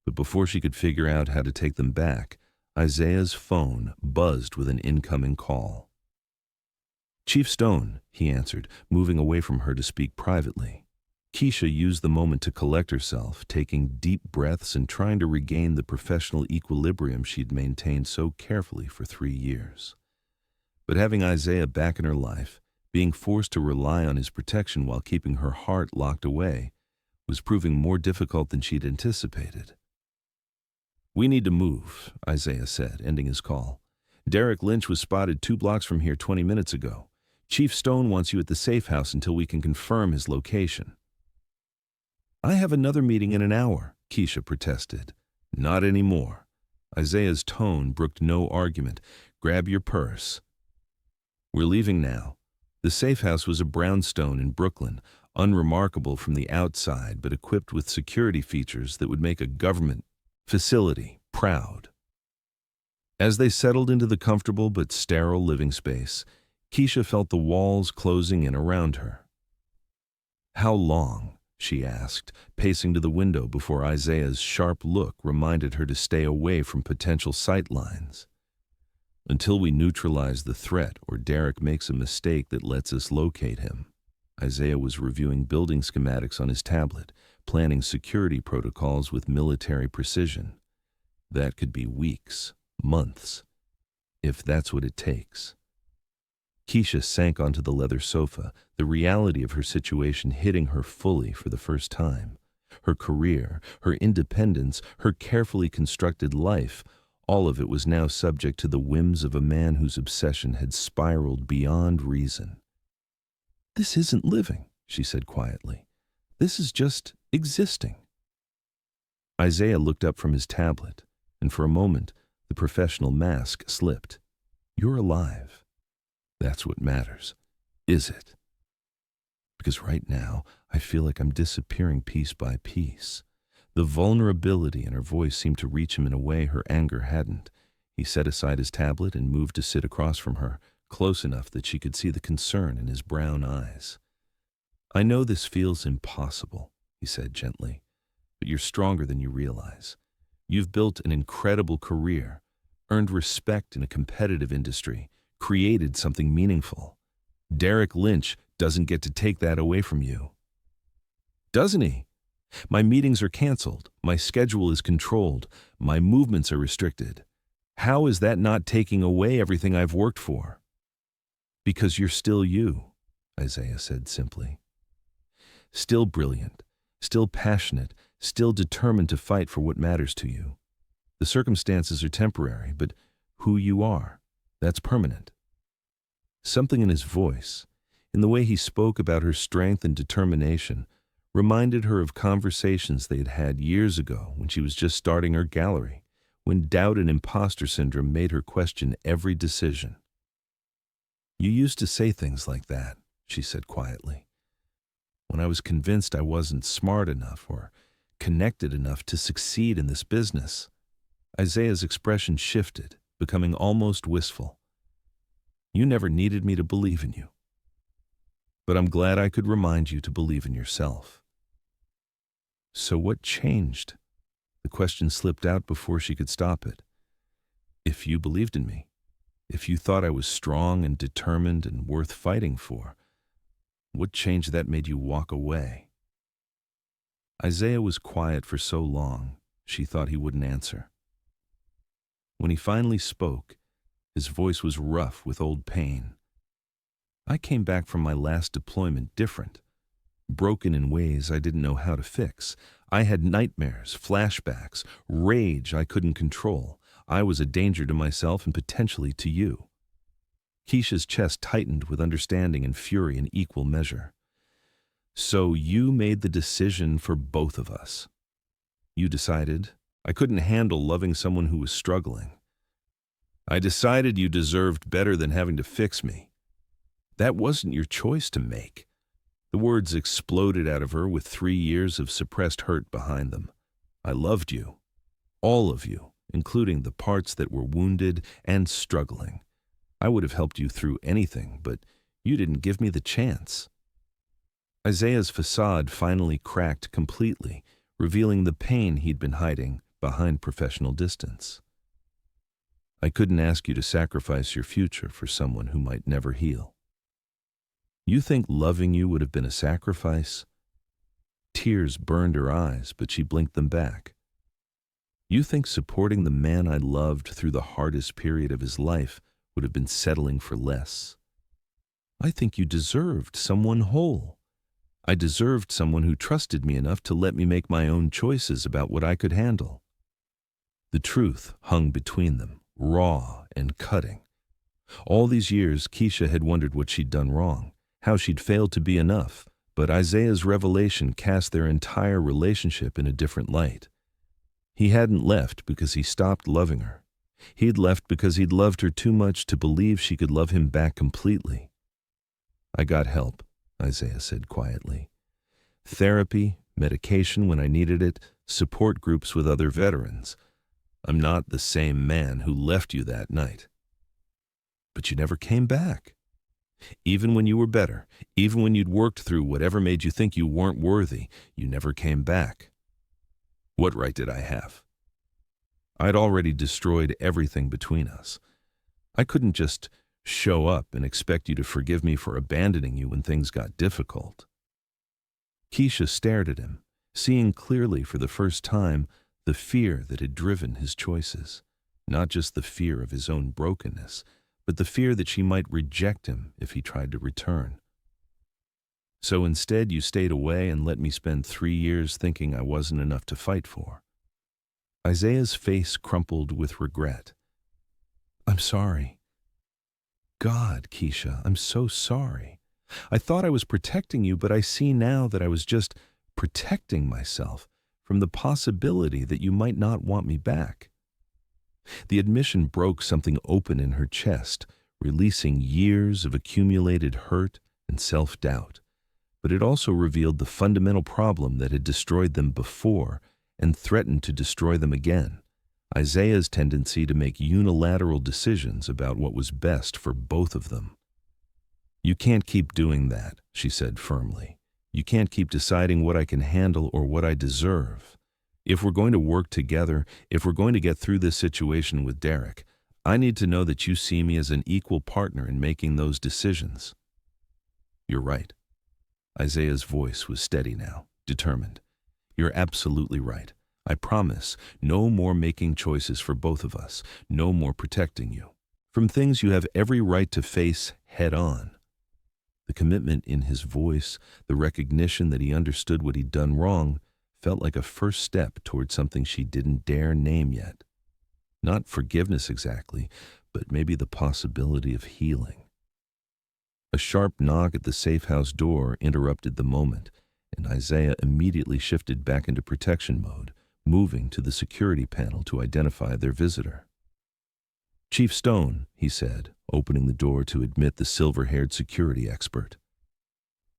But before she could figure out how to take them back, Isaiah's phone buzzed with an incoming call. "Chief Stone," he answered, moving away from her to speak privately. Keisha used the moment to collect herself, taking deep breaths and trying to regain the professional equilibrium she'd maintained so carefully for 3 years. But having Isaiah back in her life, being forced to rely on his protection while keeping her heart locked away, was proving more difficult than she'd anticipated. "We need to move," Isaiah said, ending his call. "Derek Lynch was spotted 2 blocks from here 20 minutes ago. Chief Stone wants you at the safe house until we can confirm his location." "I have another meeting in an hour," Keisha protested. "Not anymore." Isaiah's tone brooked no argument. "Grab your purse. We're leaving now." The safe house was a brownstone in Brooklyn, unremarkable from the outside but equipped with security features that would make a government facility proud. As they settled into the comfortable but sterile living space, Keisha felt the walls closing in around her. "How long?" she asked, pacing to the window before Isaiah's sharp look reminded her to stay away from potential sight lines. "Until we neutralize the threat or Derek makes a mistake that lets us locate him." Isaiah was reviewing building schematics on his tablet, planning security protocols with military precision. That could be weeks, months, if that's what it takes. Keisha sank onto the leather sofa, the reality of her situation hitting her fully for the first time. Her career, her independence, her carefully constructed life, all of it was now subject to the whims of a man whose obsession had spiraled beyond reason. "This isn't living," she said quietly. "This is just existing." Isaiah looked up from his tablet, and for a moment, the professional mask slipped. "You're alive. That's what matters, is it? Because right now, I feel like I'm disappearing piece by piece." The vulnerability in her voice seemed to reach him in a way her anger hadn't. He set aside his tablet and moved to sit across from her, close enough that she could see the concern in his brown eyes. "I know this feels impossible," he said gently, "but you're stronger than you realize. You've built an incredible career, earned respect in a competitive industry, created something meaningful. Derek Lynch doesn't get to take that away from you. Doesn't he? My meetings are canceled, my schedule is controlled, my movements are restricted. How is that not taking away everything I've worked for? Because you're still you, Isaiah said simply. Still brilliant, still passionate, still determined to fight for what matters to you. The circumstances are temporary, but who you are, that's permanent. Something in his voice, in the way he spoke about her strength and determination, reminded her of conversations they had had years ago when she was just starting her gallery, when doubt and imposter syndrome made her question every decision. You used to say things like that, she said quietly, when I was convinced I wasn't smart enough or connected enough to succeed in this business. Isaiah's expression shifted, becoming almost wistful. You never needed me to believe in you. But I'm glad I could remind you to believe in yourself. So what changed? The question slipped out before she could stop it. If you believed in me, if you thought I was strong and determined and worth fighting for, what changed that made you walk away? Isaiah was quiet for so long, she thought he wouldn't answer. When he finally spoke, his voice was rough with old pain. I came back from my last deployment different, broken in ways I didn't know how to fix. I had nightmares, flashbacks, rage I couldn't control. I was a danger to myself and potentially to you. Keisha's chest tightened with understanding and fury in equal measure. So you made the decision for both of us. You decided I couldn't handle loving someone who was struggling. I decided you deserved better than having to fix me. That wasn't your choice to make. The words exploded out of her with 3 years of suppressed hurt behind them. I loved you. All of you, including the parts that were wounded and struggling. I would have helped you through anything, but you didn't give me the chance. Isaiah's facade finally cracked completely, revealing the pain he'd been hiding behind professional distance. I couldn't ask you to sacrifice your future for someone who might never heal. You think loving you would have been a sacrifice? Tears burned her eyes, but she blinked them back. You think supporting the man I loved through the hardest period of his life would have been settling for less? I think you deserved someone whole. I deserved someone who trusted me enough to let me make my own choices about what I could handle. The truth hung between them, raw and cutting. All these years, Keisha had wondered what she'd done wrong, how she'd failed to be enough, but Isaiah's revelation cast their entire relationship in a different light. He hadn't left because he stopped loving her. He'd left because he'd loved her too much to believe she could love him back completely. I got help, Isaiah said quietly. Therapy, medication when I needed it, support groups with other veterans. I'm not the same man who left you that night. But you never came back. Even when you were better, even when you'd worked through whatever made you think you weren't worthy, you never came back. What right did I have? I'd already destroyed everything between us. I couldn't just show up and expect you to forgive me for abandoning you when things got difficult. Keisha stared at him, seeing clearly for the first time the fear that had driven his choices, not just the fear of his own brokenness, but the fear that she might reject him if he tried to return. So instead you stayed away and let me spend 3 years thinking I wasn't enough to fight for. Isaiah's face crumpled with regret. I'm sorry. God, Keisha, I'm so sorry. I thought I was protecting you, but I see now that I was just protecting myself from the possibility that you might not want me back. The admission broke something open in her chest, releasing years of accumulated hurt and self-doubt. But it also revealed the fundamental problem that had destroyed them before and threatened to destroy them again. Isaiah's tendency to make unilateral decisions about what was best for both of them. You can't keep doing that, she said firmly. You can't keep deciding what I can handle or what I deserve. If we're going to work together, if we're going to get through this situation with Derek, I need to know that you see me as an equal partner in making those decisions. You're right. Isaiah's voice was steady now, determined. You're absolutely right. I promise, no more making choices for both of us, no more protecting you from things you have every right to face head on. The commitment in his voice, the recognition that he understood what he'd done wrong, felt like a first step toward something she didn't dare name yet. Not forgiveness exactly, but maybe the possibility of healing. A sharp knock at the safe house door interrupted the moment, and Isaiah immediately shifted back into protection mode, moving to the security panel to identify their visitor. Chief Stone, he said, opening the door to admit the silver-haired security expert.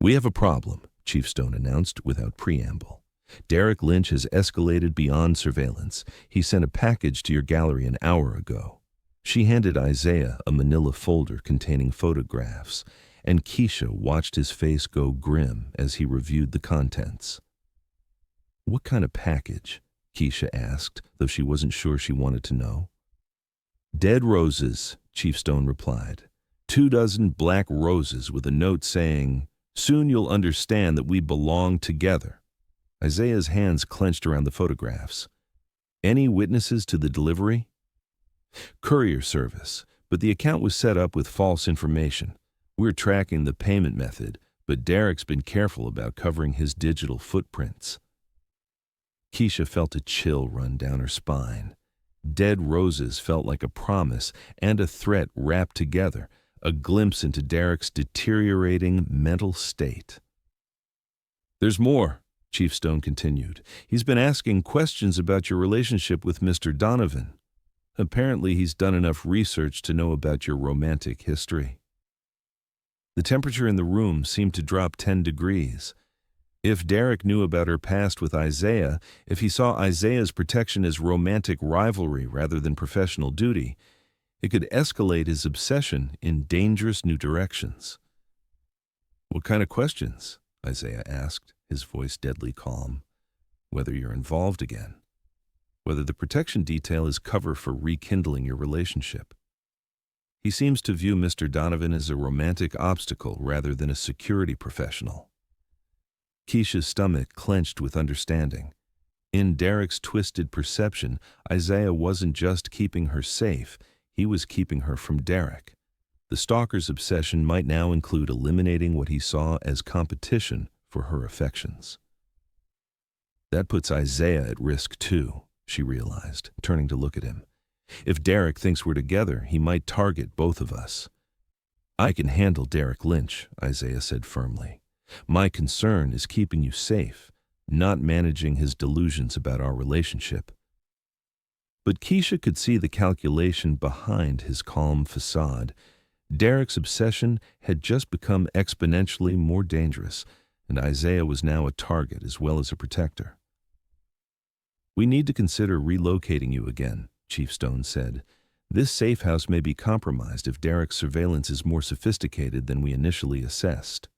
We have a problem, Chief Stone announced without preamble. Derek Lynch has escalated beyond surveillance. He sent a package to your gallery an hour ago. She handed Isaiah a manila folder containing photographs, and Keisha watched his face go grim as he reviewed the contents. What kind of package? Keisha asked, though she wasn't sure she wanted to know. Dead roses, Chief Stone replied. 24 black roses with a note saying, "Soon you'll understand that we belong together." Isaiah's hands clenched around the photographs. Any witnesses to the delivery? Courier service, but the account was set up with false information. We're tracking the payment method, but Derek's been careful about covering his digital footprints. Keisha felt a chill run down her spine. Dead roses felt like a promise and a threat wrapped together, a glimpse into Derek's deteriorating mental state. There's more, Chief Stone continued. He's been asking questions about your relationship with Mr. Donovan. Apparently he's done enough research to know about your romantic history. The temperature in the room seemed to drop 10 degrees. If Derek knew about her past with Isaiah, if he saw Isaiah's protection as romantic rivalry rather than professional duty, it could escalate his obsession in dangerous new directions. What kind of questions? Isaiah asked, his voice deadly calm. Whether you're involved again. Whether the protection detail is cover for rekindling your relationship. He seems to view Mr. Donovan as a romantic obstacle rather than a security professional. Keisha's stomach clenched with understanding. In Derek's twisted perception, Isaiah wasn't just keeping her safe, he was keeping her from Derek. The stalker's obsession might now include eliminating what he saw as competition for her affections. That puts Isaiah at risk too, she realized, turning to look at him. If Derek thinks we're together, he might target both of us. I can handle Derek Lynch, Isaiah said firmly. My concern is keeping you safe, not managing his delusions about our relationship. But Keisha could see the calculation behind his calm facade. Derek's obsession had just become exponentially more dangerous, and Isaiah was now a target as well as a protector. We need to consider relocating you again, Chief Stone said. This safe house may be compromised if Derek's surveillance is more sophisticated than we initially assessed.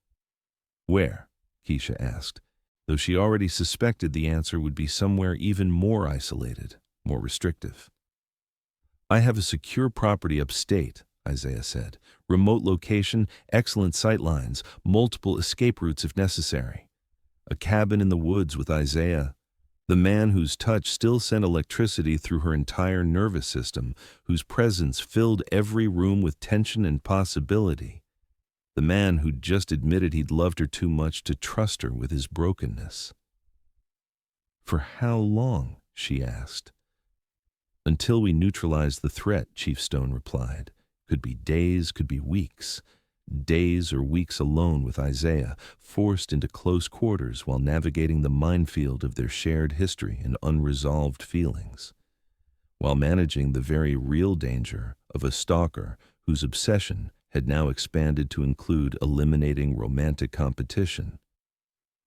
Where? Keisha asked, though she already suspected the answer would be somewhere even more isolated, more restrictive. I have a secure property upstate, Isaiah said. Remote location, excellent sight lines, multiple escape routes if necessary. A cabin in the woods with Isaiah, the man whose touch still sent electricity through her entire nervous system, whose presence filled every room with tension and possibility. The man who'd just admitted he'd loved her too much to trust her with his brokenness. For how long? She asked. Until we neutralize the threat, Chief Stone replied. Could be days, could be weeks. Days or weeks alone with Isaiah, forced into close quarters while navigating the minefield of their shared history and unresolved feelings, while managing the very real danger of a stalker whose obsession had now expanded to include eliminating romantic competition.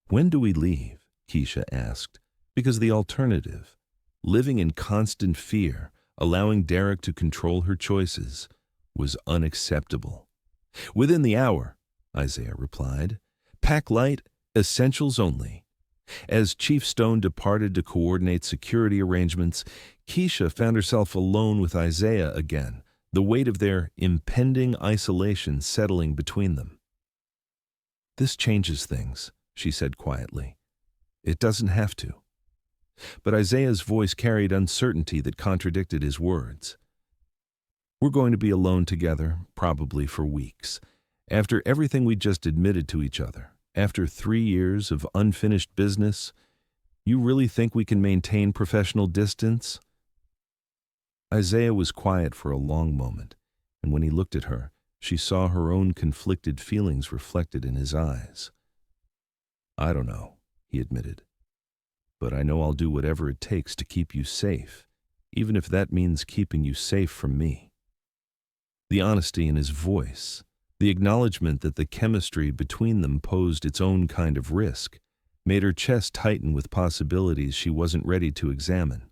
When do we leave? Keisha asked. Because the alternative, living in constant fear, allowing Derek to control her choices, was unacceptable. Within the hour, Isaiah replied. Pack light, essentials only. As Chief Stone departed to coordinate security arrangements, Keisha found herself alone with Isaiah again, the weight of their impending isolation settling between them. "This changes things," she said quietly. "It doesn't have to." But Isaiah's voice carried uncertainty that contradicted his words. "We're going to be alone together, probably for weeks. After everything we just admitted to each other, after 3 years of unfinished business, you really think we can maintain professional distance?" Isaiah was quiet for a long moment, and when he looked at her, she saw her own conflicted feelings reflected in his eyes. "I don't know," he admitted, "but I know I'll do whatever it takes to keep you safe, even if that means keeping you safe from me." The honesty in his voice, the acknowledgement that the chemistry between them posed its own kind of risk, made her chest tighten with possibilities she wasn't ready to examine.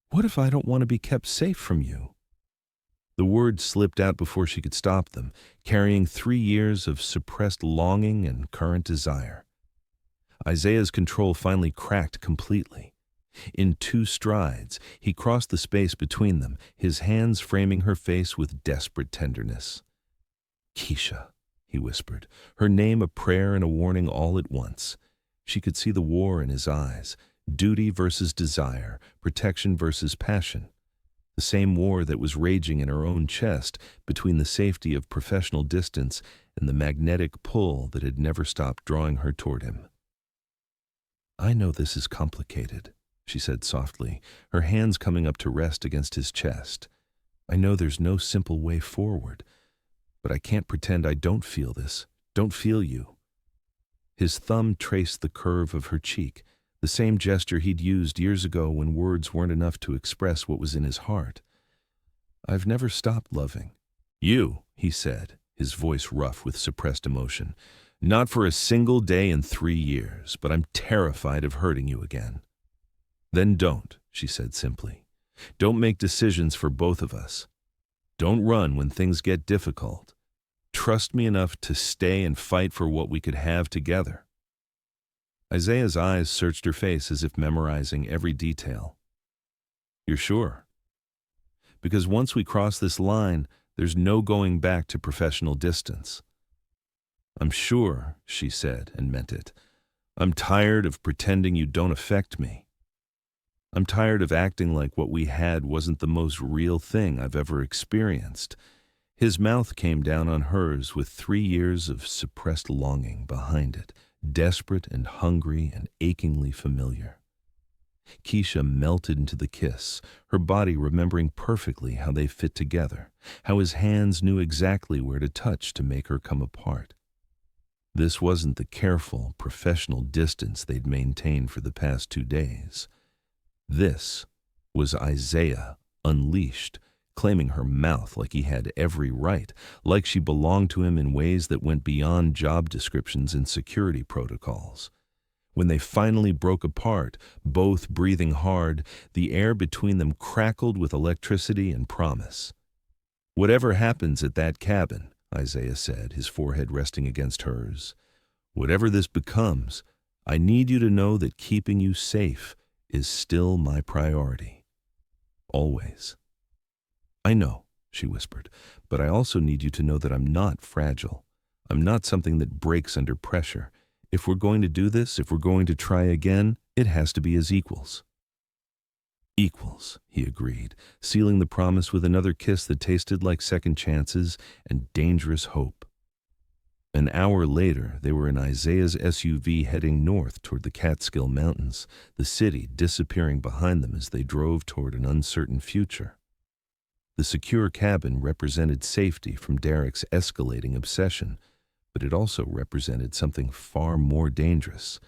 "What if I don't want to be kept safe from you?" The words slipped out before she could stop them, carrying 3 years of suppressed longing and current desire. Isaiah's control finally cracked completely. In 2 strides, he crossed the space between them, his hands framing her face with desperate tenderness. "Keisha," he whispered, her name a prayer and a warning all at once. She could see the war in his eyes, duty versus desire, protection versus passion. The same war that was raging in her own chest between the safety of professional distance and the magnetic pull that had never stopped drawing her toward him. "I know this is complicated," she said softly, her hands coming up to rest against his chest. "I know there's no simple way forward, but I can't pretend I don't feel this, don't feel you." His thumb traced the curve of her cheek, the same gesture he'd used years ago when words weren't enough to express what was in his heart. "I've never stopped loving you," he said, his voice rough with suppressed emotion. "Not for a single day in 3 years, but I'm terrified of hurting you again." "Then don't," she said simply. "Don't make decisions for both of us. Don't run when things get difficult. Trust me enough to stay and fight for what we could have together." Isaiah's eyes searched her face as if memorizing every detail. "You're sure? Because once we cross this line, there's no going back to professional distance." "I'm sure," she said, and meant it. "I'm tired of pretending you don't affect me. I'm tired of acting like what we had wasn't the most real thing I've ever experienced." His mouth came down on hers with 3 years of suppressed longing behind it, desperate and hungry and achingly familiar. Keisha melted into the kiss, her body remembering perfectly how they fit together, how his hands knew exactly where to touch to make her come apart. This wasn't the careful, professional distance they'd maintained for the past 2 days. This was Isaiah unleashed, claiming her mouth like he had every right, like she belonged to him in ways that went beyond job descriptions and security protocols. When they finally broke apart, both breathing hard, the air between them crackled with electricity and promise. "Whatever happens at that cabin," Isaiah said, his forehead resting against hers, "whatever this becomes, I need you to know that keeping you safe is still my priority. Always." "I know," she whispered, "but I also need you to know that I'm not fragile. I'm not something that breaks under pressure. If we're going to do this, if we're going to try again, it has to be as equals." "Equals," he agreed, sealing the promise with another kiss that tasted like second chances and dangerous hope. An hour later, they were in Isaiah's SUV heading north toward the Catskill Mountains, the city disappearing behind them as they drove toward an uncertain future. The secure cabin represented safety from Derek's escalating obsession, but it also represented something far more dangerous,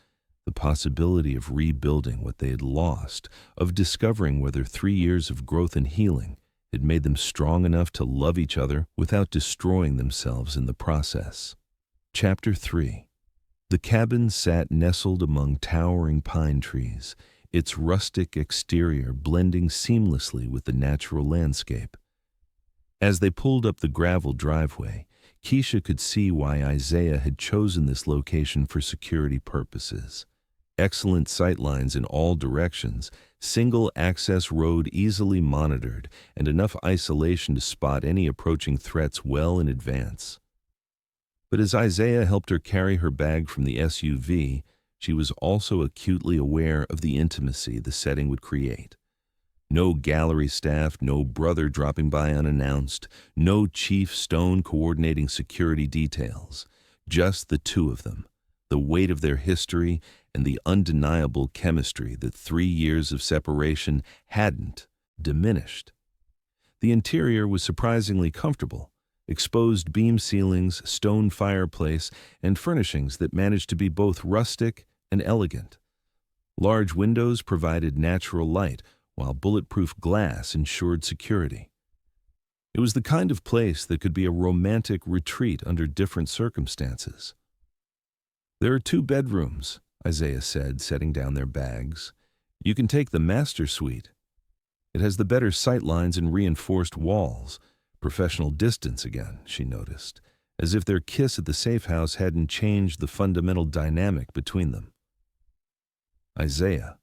the possibility of rebuilding what they had lost, of discovering whether 3 years of growth and healing had made them strong enough to love each other without destroying themselves in the process. Chapter 3. The cabin sat nestled among towering pine trees, its rustic exterior blending seamlessly with the natural landscape. As they pulled up the gravel driveway, Keisha could see why Isaiah had chosen this location for security purposes. Excellent sightlines in all directions, single-access road easily monitored, and enough isolation to spot any approaching threats well in advance. But as Isaiah helped her carry her bag from the SUV, she was also acutely aware of the intimacy the setting would create. No gallery staff, no brother dropping by unannounced, no Chief Stone coordinating security details. Just the two of them, the weight of their history and the undeniable chemistry that 3 years of separation hadn't diminished. The interior was surprisingly comfortable. Exposed beam ceilings, stone fireplace, and furnishings that managed to be both rustic and elegant. Large windows provided natural light, while bulletproof glass ensured security. It was the kind of place that could be a romantic retreat under different circumstances. "There are 2 bedrooms," Isaiah said, setting down their bags. "You can take the master suite. It has the better sightlines and reinforced walls. Professional distance again," she noticed, as if their kiss at the safe house hadn't changed the fundamental dynamic between them. "Isaiah."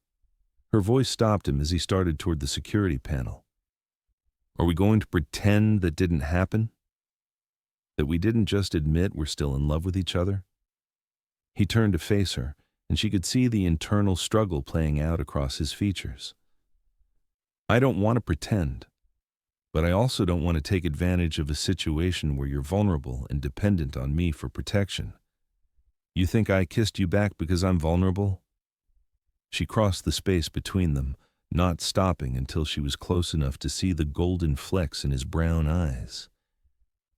Her voice stopped him as he started toward the security panel. "Are we going to pretend that didn't happen? That we didn't just admit we're still in love with each other?" He turned to face her, and she could see the internal struggle playing out across his features. "I don't want to pretend, but I also don't want to take advantage of a situation where you're vulnerable and dependent on me for protection. You think I kissed you back because I'm vulnerable?" She crossed the space between them, not stopping until she was close enough to see the golden flecks in his brown eyes.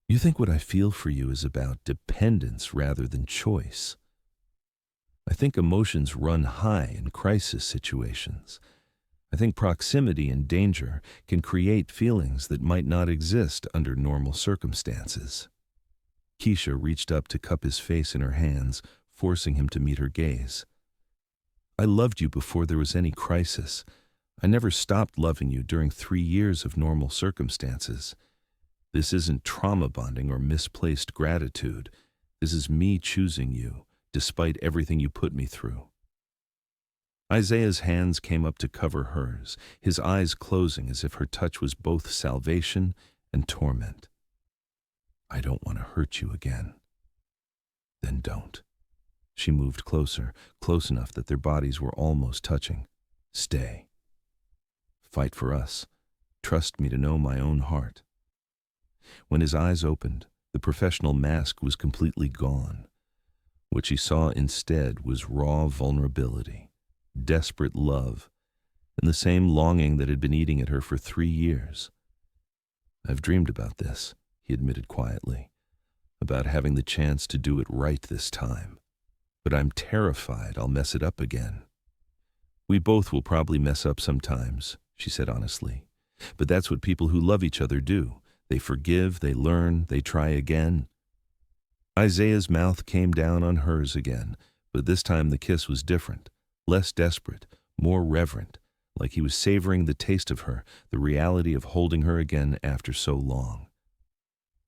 "You think what I feel for you is about dependence rather than choice. I think emotions run high in crisis situations. I think proximity and danger can create feelings that might not exist under normal circumstances." Keisha reached up to cup his face in her hands, forcing him to meet her gaze. "I loved you before there was any crisis. I never stopped loving you during 3 years of normal circumstances. This isn't trauma bonding or misplaced gratitude. This is me choosing you, despite everything you put me through." Isaiah's hands came up to cover hers, his eyes closing as if her touch was both salvation and torment. "I don't want to hurt you again." "Then don't." She moved closer, close enough that their bodies were almost touching. "Stay. Fight for us. Trust me to know my own heart." When his eyes opened, the professional mask was completely gone. What she saw instead was raw vulnerability, desperate love, and the same longing that had been eating at her for 3 years. "I've dreamed about this," he admitted quietly, "about having the chance to do it right this time. But I'm terrified I'll mess it up again." "We both will probably mess up sometimes," she said honestly. "But that's what people who love each other do. They forgive, they learn, they try again." Isaiah's mouth came down on hers again, but this time the kiss was different, less desperate, more reverent, like he was savoring the taste of her, the reality of holding her again after so long.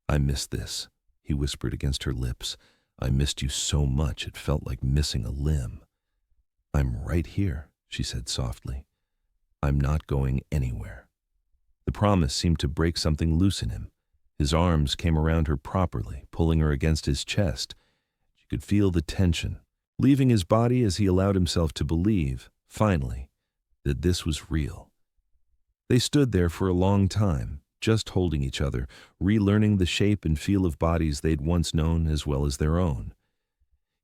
"I missed this," he whispered against her lips. "I missed you so much it felt like missing a limb." "I'm right here," she said softly. "I'm not going anywhere." The promise seemed to break something loose in him. His arms came around her properly, pulling her against his chest. She could feel the tension, leaving his body as he allowed himself to believe, finally, that this was real. They stood there for a long time, just holding each other, relearning the shape and feel of bodies they'd once known as well as their own.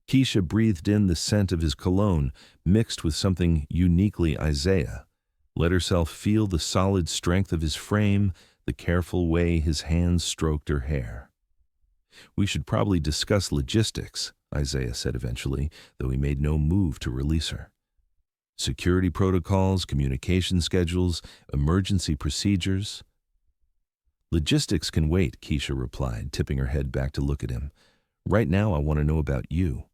Keisha breathed in the scent of his cologne, mixed with something uniquely Isaiah, let herself feel the solid strength of his frame, the careful way his hands stroked her hair. "We should probably discuss logistics," Isaiah said eventually, though he made no move to release her. "Security protocols, communication schedules, emergency procedures." "Logistics can wait," Keisha replied, tipping her head back to look at him. "Right now I want to know about you.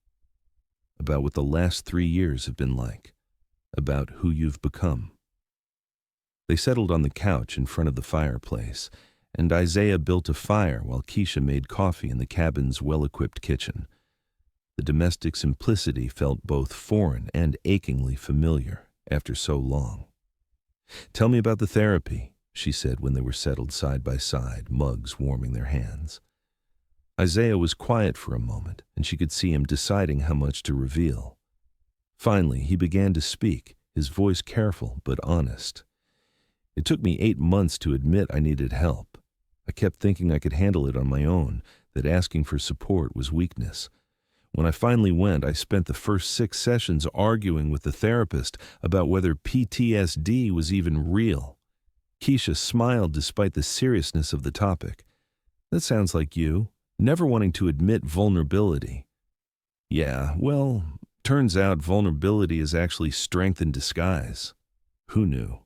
About what the last 3 years have been like. About who you've become." They settled on the couch in front of the fireplace, and Isaiah built a fire while Keisha made coffee in the cabin's well-equipped kitchen. The domestic simplicity felt both foreign and achingly familiar after so long. "Tell me about the therapy," she said when they were settled side by side, mugs warming their hands. Isaiah was quiet for a moment, and she could see him deciding how much to reveal. Finally, he began to speak, his voice careful but honest. It took me 8 months to admit I needed help. I kept thinking I could handle it on my own, that asking for support was weakness. When I finally went, I spent the first 6 sessions arguing with the therapist about whether PTSD was even real. Keisha smiled despite the seriousness of the topic. That sounds like you, never wanting to admit vulnerability. Yeah, well, turns out vulnerability is actually strength in disguise. Who knew?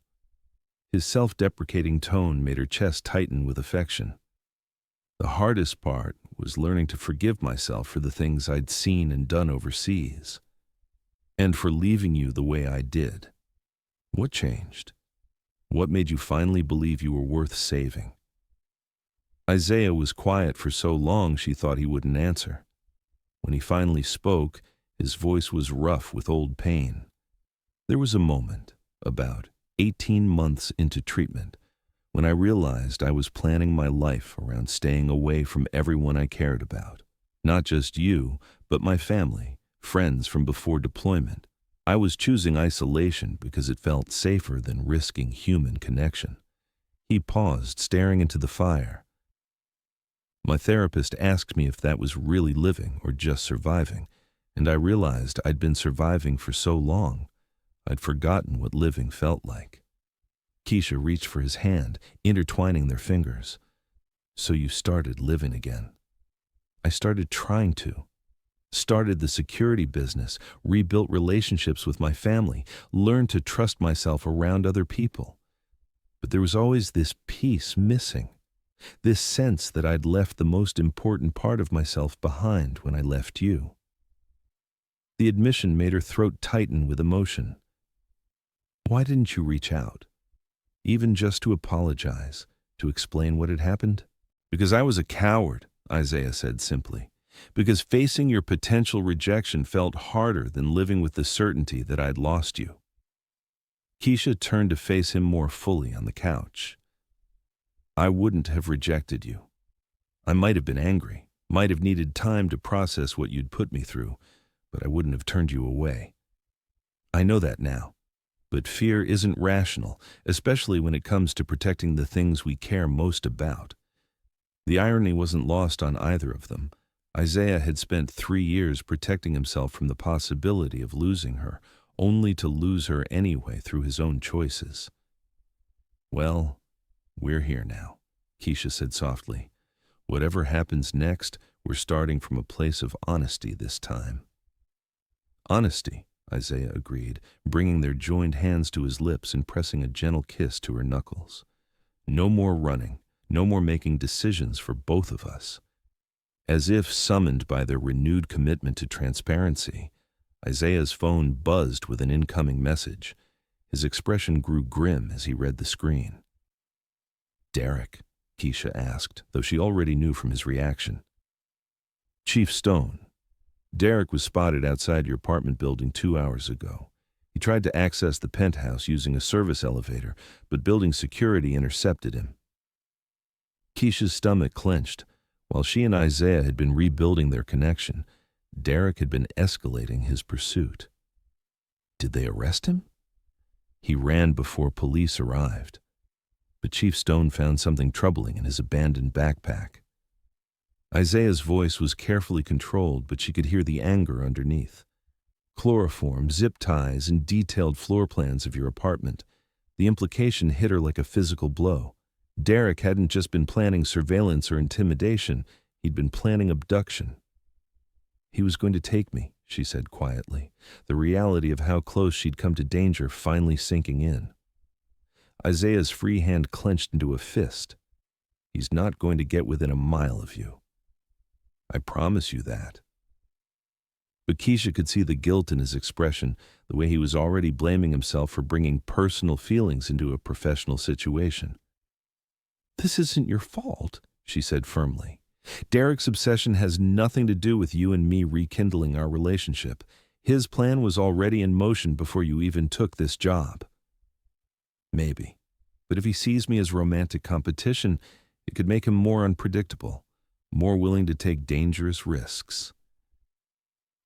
His self-deprecating tone made her chest tighten with affection. The hardest part was learning to forgive myself for the things I'd seen and done overseas, and for leaving you the way I did. What changed? What made you finally believe you were worth saving? Isaiah was quiet for so long she thought he wouldn't answer. When he finally spoke, his voice was rough with old pain. There was a moment, about 18 months into treatment, when I realized I was planning my life around staying away from everyone I cared about. Not just you, but my family, friends from before deployment. I was choosing isolation because it felt safer than risking human connection. He paused, staring into the fire. My therapist asked me if that was really living or just surviving, and I realized I'd been surviving for so long, I'd forgotten what living felt like. Keisha reached for his hand, intertwining their fingers. So you started living again. I started trying to. Started the security business, rebuilt relationships with my family, learned to trust myself around other people. But there was always this piece missing, this sense that I'd left the most important part of myself behind when I left you. The admission made her throat tighten with emotion. Why didn't you reach out? Even just to apologize, to explain what had happened? Because I was a coward, Isaiah said simply. Because facing your potential rejection felt harder than living with the certainty that I'd lost you. Keisha turned to face him more fully on the couch. I wouldn't have rejected you. I might have been angry, might have needed time to process what you'd put me through, but I wouldn't have turned you away. I know that now. But fear isn't rational, especially when it comes to protecting the things we care most about. The irony wasn't lost on either of them. Isaiah had spent 3 years protecting himself from the possibility of losing her, only to lose her anyway through his own choices. Well, we're here now, Keisha said softly. Whatever happens next, we're starting from a place of honesty this time. Honesty, Isaiah agreed, bringing their joined hands to his lips and pressing a gentle kiss to her knuckles. No more running, no more making decisions for both of us. As if summoned by their renewed commitment to transparency, Isaiah's phone buzzed with an incoming message. His expression grew grim as he read the screen. Derek, Keisha asked, though she already knew from his reaction. Chief Stone. Derek was spotted outside your apartment building 2 hours ago. He tried to access the penthouse using a service elevator, but building security intercepted him. Keisha's stomach clenched. While she and Isaiah had been rebuilding their connection, Derek had been escalating his pursuit. Did they arrest him? He ran before police arrived. But Chief Stone found something troubling in his abandoned backpack. Isaiah's voice was carefully controlled, but she could hear the anger underneath. Chloroform, zip ties, and detailed floor plans of your apartment. The implication hit her like a physical blow. Derek hadn't just been planning surveillance or intimidation, he'd been planning abduction. He was going to take me, she said quietly, the reality of how close she'd come to danger finally sinking in. Isaiah's free hand clenched into a fist. He's not going to get within a mile of you. I promise you that. But Keisha could see the guilt in his expression, the way he was already blaming himself for bringing personal feelings into a professional situation. This isn't your fault, she said firmly. Derek's obsession has nothing to do with you and me rekindling our relationship. His plan was already in motion before you even took this job. Maybe. But if he sees me as romantic competition, it could make him more unpredictable, more willing to take dangerous risks.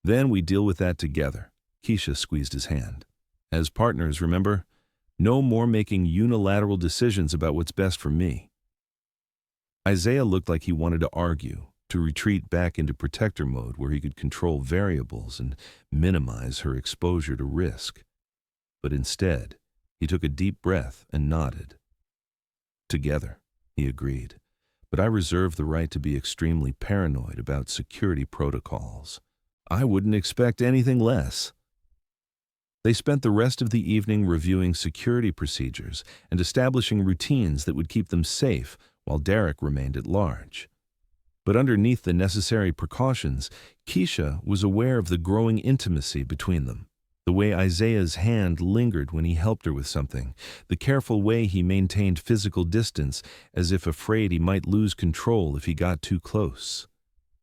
Then we deal with that together. Keisha squeezed his hand. As partners, remember? No more making unilateral decisions about what's best for me. Isaiah looked like he wanted to argue, to retreat back into protector mode where he could control variables and minimize her exposure to risk. But instead, he took a deep breath and nodded. Together, he agreed, but I reserve the right to be extremely paranoid about security protocols. I wouldn't expect anything less. They spent the rest of the evening reviewing security procedures and establishing routines that would keep them safe while Derek remained at large. But underneath the necessary precautions, Keisha was aware of the growing intimacy between them. The way Isaiah's hand lingered when he helped her with something, the careful way he maintained physical distance as if afraid he might lose control if he got too close.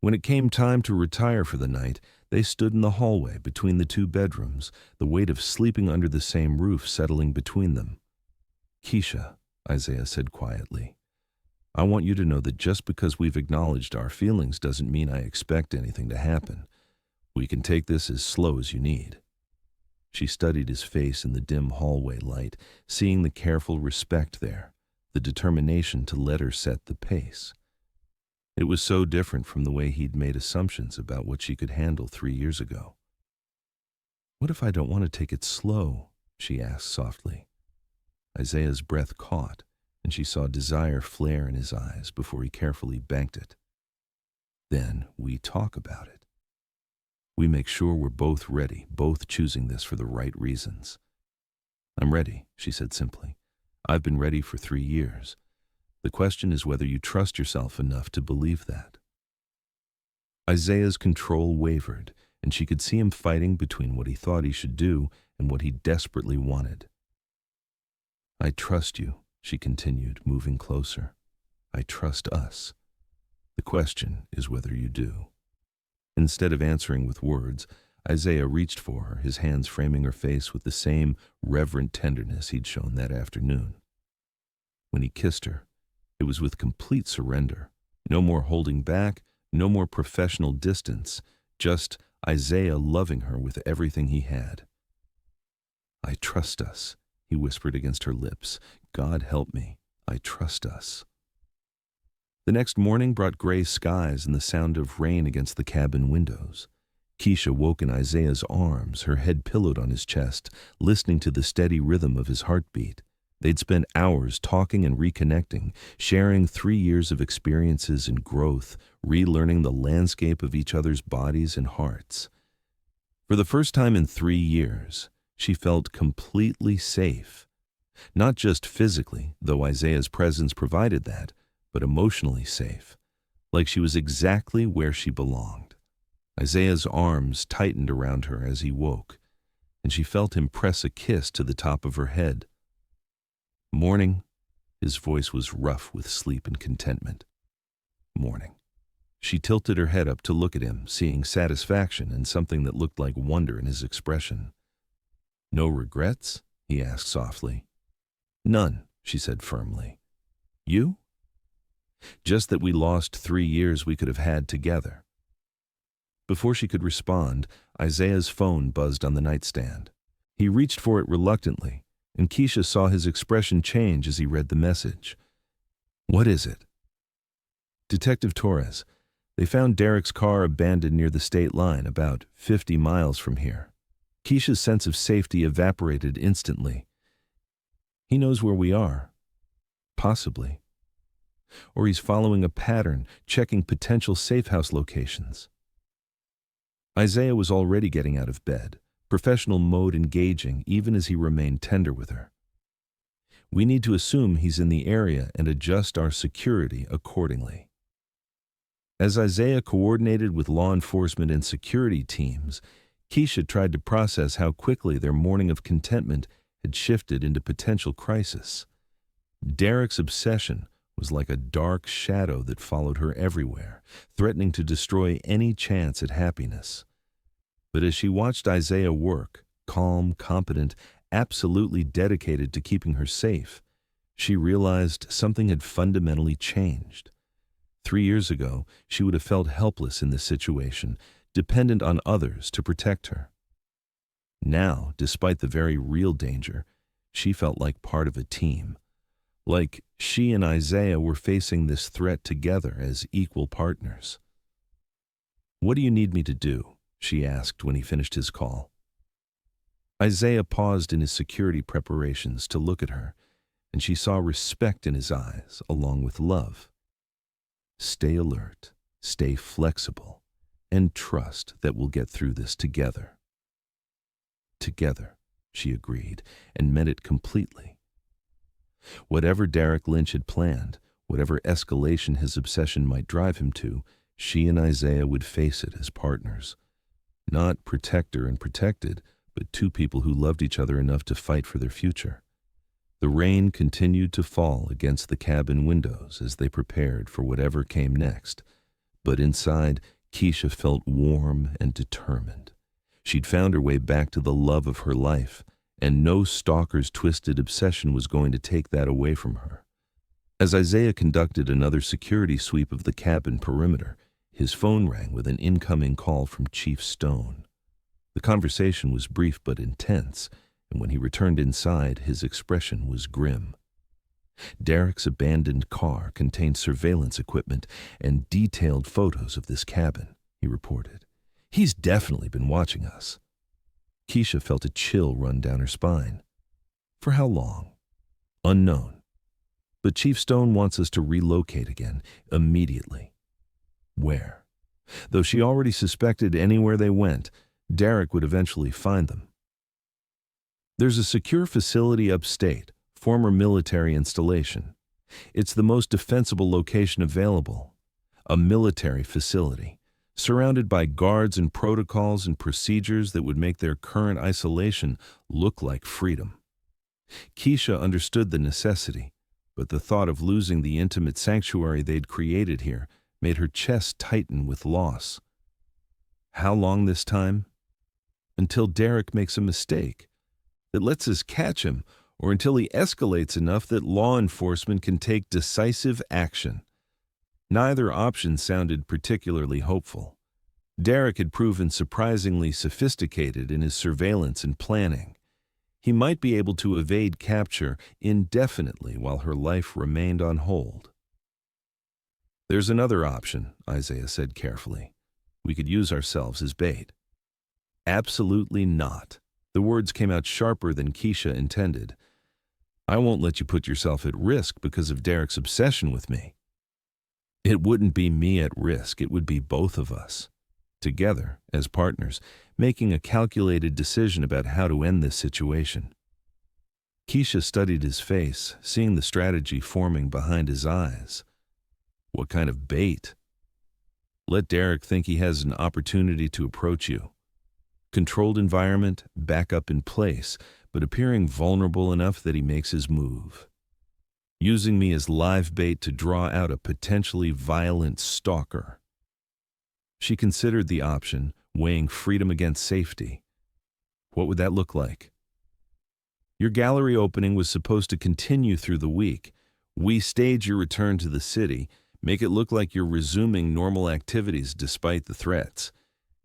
When it came time to retire for the night, they stood in the hallway between the two bedrooms, the weight of sleeping under the same roof settling between them. Keisha, Isaiah said quietly, I want you to know that just because we've acknowledged our feelings doesn't mean I expect anything to happen. We can take this as slow as you need. She studied his face in the dim hallway light, seeing the careful respect there, the determination to let her set the pace. It was so different from the way he'd made assumptions about what she could handle 3 years ago. What if I don't want to take it slow? She asked softly. Isaiah's breath caught, and she saw desire flare in his eyes before he carefully banked it. Then we talk about it. We make sure we're both ready, both choosing this for the right reasons. I'm ready, she said simply. I've been ready for 3 years. The question is whether you trust yourself enough to believe that. Isaiah's control wavered, and she could see him fighting between what he thought he should do and what he desperately wanted. I trust you, she continued, moving closer. I trust us. The question is whether you do. Instead of answering with words, Isaiah reached for her, his hands framing her face with the same reverent tenderness he'd shown that afternoon. When he kissed her, it was with complete surrender. No more holding back, no more professional distance, just Isaiah loving her with everything he had. I trust us, he whispered against her lips. God help me, I trust us. The next morning brought gray skies and the sound of rain against the cabin windows. Keisha woke in Isaiah's arms, her head pillowed on his chest, listening to the steady rhythm of his heartbeat. They'd spent hours talking and reconnecting, sharing 3 years of experiences and growth, relearning the landscape of each other's bodies and hearts. For the first time in 3 years, she felt completely safe. Not just physically, though Isaiah's presence provided that, but emotionally safe, like she was exactly where she belonged. Isaiah's arms tightened around her as he woke, and she felt him press a kiss to the top of her head. Morning. His voice was rough with sleep and contentment. Morning. She tilted her head up to look at him, seeing satisfaction and something that looked like wonder in his expression. No regrets? He asked softly. None, she said firmly. You? Just that we lost 3 years we could have had together. Before she could respond, Isaiah's phone buzzed on the nightstand. He reached for it reluctantly, and Keisha saw his expression change as he read the message. What is it? Detective Torres. They found Derek's car abandoned near the state line, about 50 miles from here. Keisha's sense of safety evaporated instantly. He knows where we are. Possibly. Or he's following a pattern, checking potential safe house locations. Isaiah was already getting out of bed, professional mode engaging even as he remained tender with her. We need to assume he's in the area and adjust our security accordingly. As Isaiah coordinated with law enforcement and security teams, Keisha tried to process how quickly their morning of contentment had shifted into potential crisis. Derek's obsession was like a dark shadow that followed her everywhere, threatening to destroy any chance at happiness. But as she watched Isaiah work, calm, competent, absolutely dedicated to keeping her safe, she realized something had fundamentally changed. 3 years ago, she would have felt helpless in this situation, dependent on others to protect her. Now, despite the very real danger, she felt like part of a team, like she and Isaiah were facing this threat together as equal partners. "What do you need me to do?" she asked when he finished his call. Isaiah paused in his security preparations to look at her, and she saw respect in his eyes along with love. "Stay alert, stay flexible, and trust that we'll get through this together." Together, she agreed, and meant it completely. Whatever Derek Lynch had planned, whatever escalation his obsession might drive him to, she and Isaiah would face it as partners. Not protector and protected, but two people who loved each other enough to fight for their future. The rain continued to fall against the cabin windows as they prepared for whatever came next, but inside, Keisha felt warm and determined. She'd found her way back to the love of her life, and no stalker's twisted obsession was going to take that away from her. As Isaiah conducted another security sweep of the cabin perimeter, his phone rang with an incoming call from Chief Stone. The conversation was brief but intense, and when he returned inside, his expression was grim. Derek's abandoned car contained surveillance equipment and detailed photos of this cabin, he reported. "He's definitely been watching us." Keisha felt a chill run down her spine. "For how long?" "Unknown. But Chief Stone wants us to relocate again, immediately." Where? Though she already suspected anywhere they went, Derek would eventually find them. "There's a secure facility upstate, former military installation. It's the most defensible location available. A military facility, surrounded by guards and protocols and procedures that would make their current isolation look like freedom." Keisha understood the necessity, but the thought of losing the intimate sanctuary they'd created here made her chest tighten with loss. How long this time? Until Derek makes a mistake that lets us catch him, or until he escalates enough that law enforcement can take decisive action. Neither option sounded particularly hopeful. Derek had proven surprisingly sophisticated in his surveillance and planning. He might be able to evade capture indefinitely while her life remained on hold. "There's another option," Isaiah said carefully. "We could use ourselves as bait." "Absolutely not." The words came out sharper than Keisha intended. "I won't let you put yourself at risk because of Derek's obsession with me." "It wouldn't be me at risk, it would be both of us. Together, as partners, making a calculated decision about how to end this situation." Keisha studied his face, seeing the strategy forming behind his eyes. "What kind of bait?" "Let Derek think he has an opportunity to approach you. Controlled environment, back up in place, but appearing vulnerable enough that he makes his move. Using me as live bait to draw out a potentially violent stalker." She considered the option, weighing freedom against safety. "What would that look like?" "Your gallery opening was supposed to continue through the week. We stage your return to the city, make it look like you're resuming normal activities despite the threats.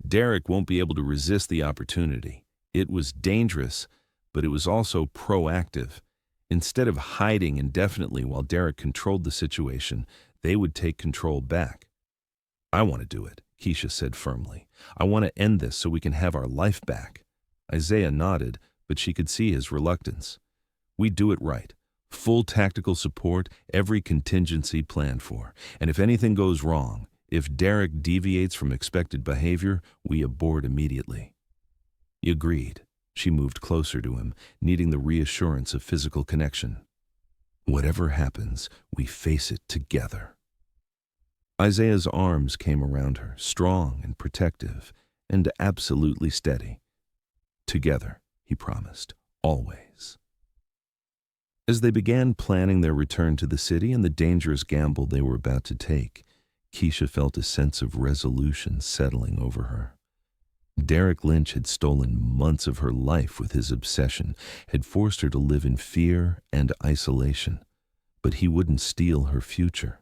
Derek won't be able to resist the opportunity. It was dangerous, but it was also proactive. Instead of hiding indefinitely while Derek controlled the situation, they would take control back." "I want to do it," Keisha said firmly. "I want to end this so we can have our life back." Isaiah nodded, but she could see his reluctance. "We do it right. Full tactical support, every contingency planned for. And if anything goes wrong, if Derek deviates from expected behavior, we abort immediately." He agreed. She moved closer to him, needing the reassurance of physical connection. "Whatever happens, we face it together." Isaiah's arms came around her, strong and protective, and absolutely steady. "Together," he promised, "always." As they began planning their return to the city and the dangerous gamble they were about to take, Keisha felt a sense of resolution settling over her. Derek Lynch had stolen months of her life with his obsession, had forced her to live in fear and isolation, but he wouldn't steal her future.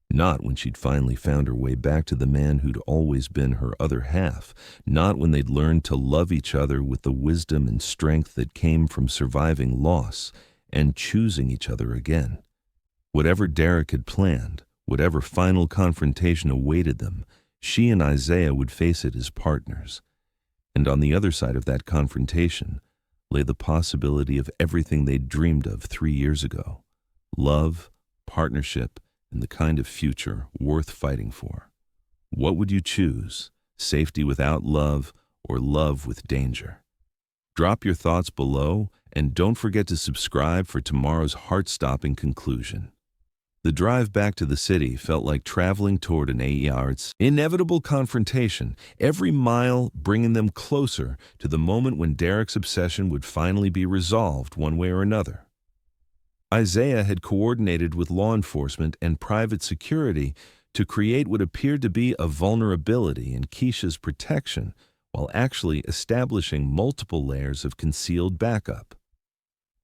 Not when she'd finally found her way back to the man who'd always been her other half. Not when they'd learned to love each other with the wisdom and strength that came from surviving loss and choosing each other again. Whatever Derek had planned, whatever final confrontation awaited them, she and Isaiah would face it as partners. And on the other side of that confrontation lay the possibility of everything they'd dreamed of 3 years ago: love, partnership, and the kind of future worth fighting for. What would you choose? Safety without love, or love with danger? Drop your thoughts below, and don't forget to subscribe for tomorrow's heart-stopping conclusion. The drive back to the city felt like traveling toward an 8 yards inevitable confrontation, every mile bringing them closer to the moment when Derek's obsession would finally be resolved one way or another. Isaiah had coordinated with law enforcement and private security to create what appeared to be a vulnerability in Keisha's protection, while actually establishing multiple layers of concealed backup.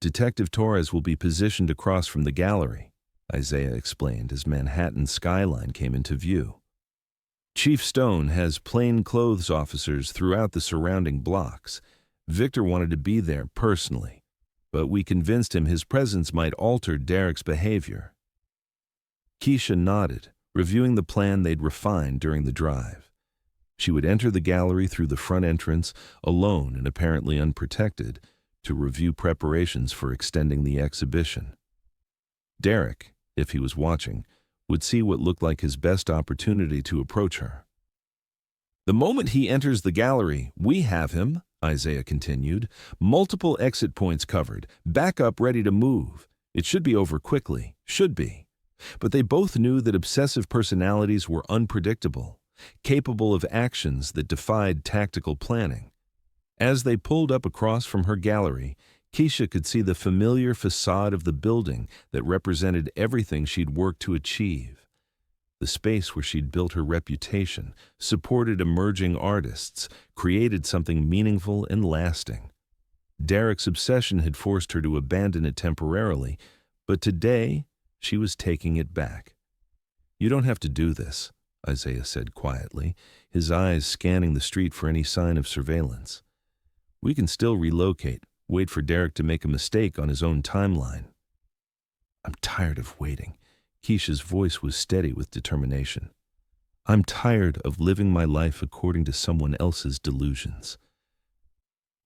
Detective Torres will be positioned across from the gallery, Isaiah explained as Manhattan's skyline came into view. Chief Stone has plainclothes officers throughout the surrounding blocks. Victor wanted to be there personally, but we convinced him his presence might alter Derek's behavior. Keisha nodded, reviewing the plan they'd refined during the drive. She would enter the gallery through the front entrance, alone and apparently unprotected, to review preparations for extending the exhibition. Derek, if he was watching, would see what looked like his best opportunity to approach her. "The moment he enters the gallery, we have him," Isaiah continued. "Multiple exit points covered, backup ready to move. It should be over quickly, should be." But they both knew that obsessive personalities were unpredictable, capable of actions that defied tactical planning. As they pulled up across from her gallery, Keisha could see the familiar facade of the building that represented everything she'd worked to achieve. The space where she'd built her reputation, supported emerging artists, created something meaningful and lasting. Derek's obsession had forced her to abandon it temporarily, but today she was taking it back. "You don't have to do this," Isaiah said quietly, his eyes scanning the street for any sign of surveillance. "We can still relocate. Wait for Derek to make a mistake on his own timeline." "I'm tired of waiting." Keisha's voice was steady with determination. "I'm tired of living my life according to someone else's delusions.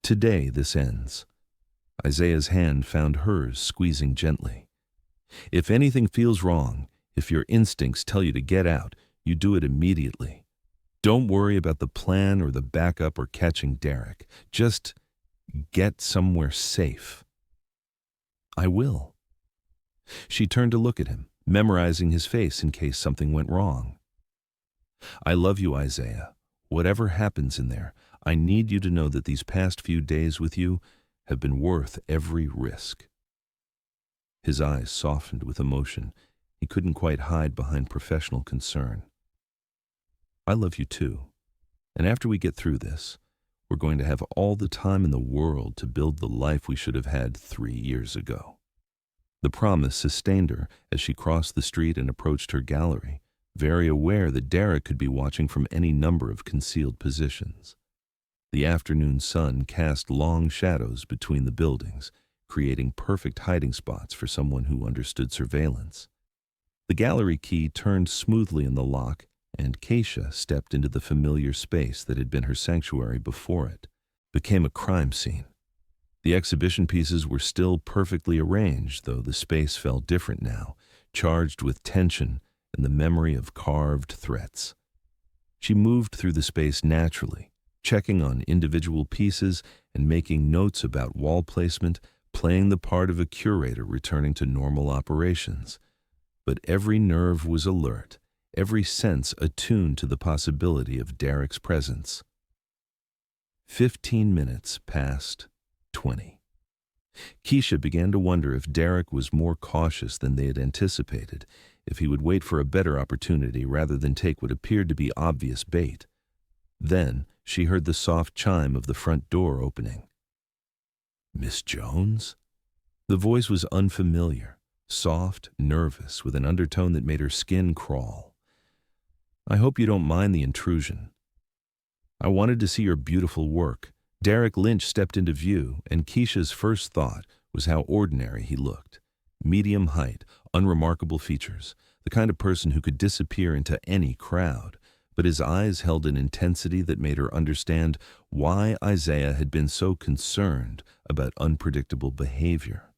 Today this ends." Isaiah's hand found hers, squeezing gently. "If anything feels wrong, if your instincts tell you to get out, you do it immediately. Don't worry about the plan or the backup or catching Derek. Just get somewhere safe." "I will." She turned to look at him, memorizing his face in case something went wrong. "I love you, Isaiah. Whatever happens in there, I need you to know that these past few days with you have been worth every risk." His eyes softened with emotion. He couldn't quite hide behind professional concern. "I love you too. And after we get through this, we're going to have all the time in the world to build the life we should have had 3 years ago." The promise sustained her as she crossed the street and approached her gallery, very aware that Derek could be watching from any number of concealed positions. The afternoon sun cast long shadows between the buildings, creating perfect hiding spots for someone who understood surveillance. The gallery key turned smoothly in the lock, and Keisha stepped into the familiar space that had been her sanctuary before it became a crime scene. The exhibition pieces were still perfectly arranged, though the space felt different now, charged with tension and the memory of carved threats. She moved through the space naturally, checking on individual pieces and making notes about wall placement, playing the part of a curator returning to normal operations. But every nerve was alert, every sense attuned to the possibility of Derek's presence. 15 minutes passed 20. Keisha began to wonder if Derek was more cautious than they had anticipated, if he would wait for a better opportunity rather than take what appeared to be obvious bait. Then she heard the soft chime of the front door opening. "Miss Jones?" The voice was unfamiliar, soft, nervous, with an undertone that made her skin crawl. "I hope you don't mind the intrusion. I wanted to see your beautiful work." Derek Lynch stepped into view, and Keisha's first thought was how ordinary he looked. Medium height, unremarkable features, the kind of person who could disappear into any crowd, but his eyes held an intensity that made her understand why Isaiah had been so concerned about unpredictable behavior.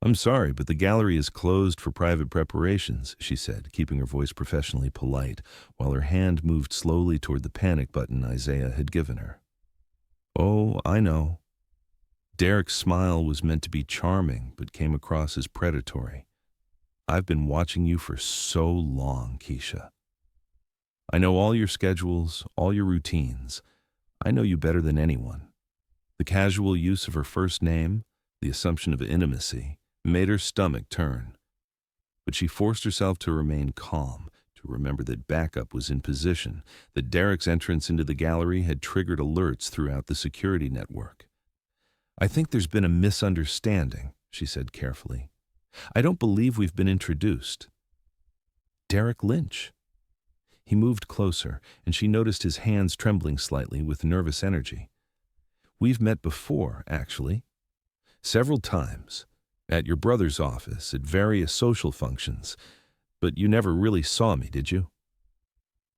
"I'm sorry, but the gallery is closed for private preparations," she said, keeping her voice professionally polite, while her hand moved slowly toward the panic button Isaiah had given her. "Oh, I know." Derek's smile was meant to be charming, but came across as predatory. "I've been watching you for so long, Keisha. I know all your schedules, all your routines. I know you better than anyone." The casual use of her first name, the assumption of intimacy, made her stomach turn. But she forced herself to remain calm, to remember that backup was in position, that Derek's entrance into the gallery had triggered alerts throughout the security network. "I think there's been a misunderstanding," she said carefully. "I don't believe we've been introduced." "Derek Lynch." He moved closer, and she noticed his hands trembling slightly with nervous energy. "We've met before, actually. Several times. At your brother's office, at various social functions. But you never really saw me, did you?"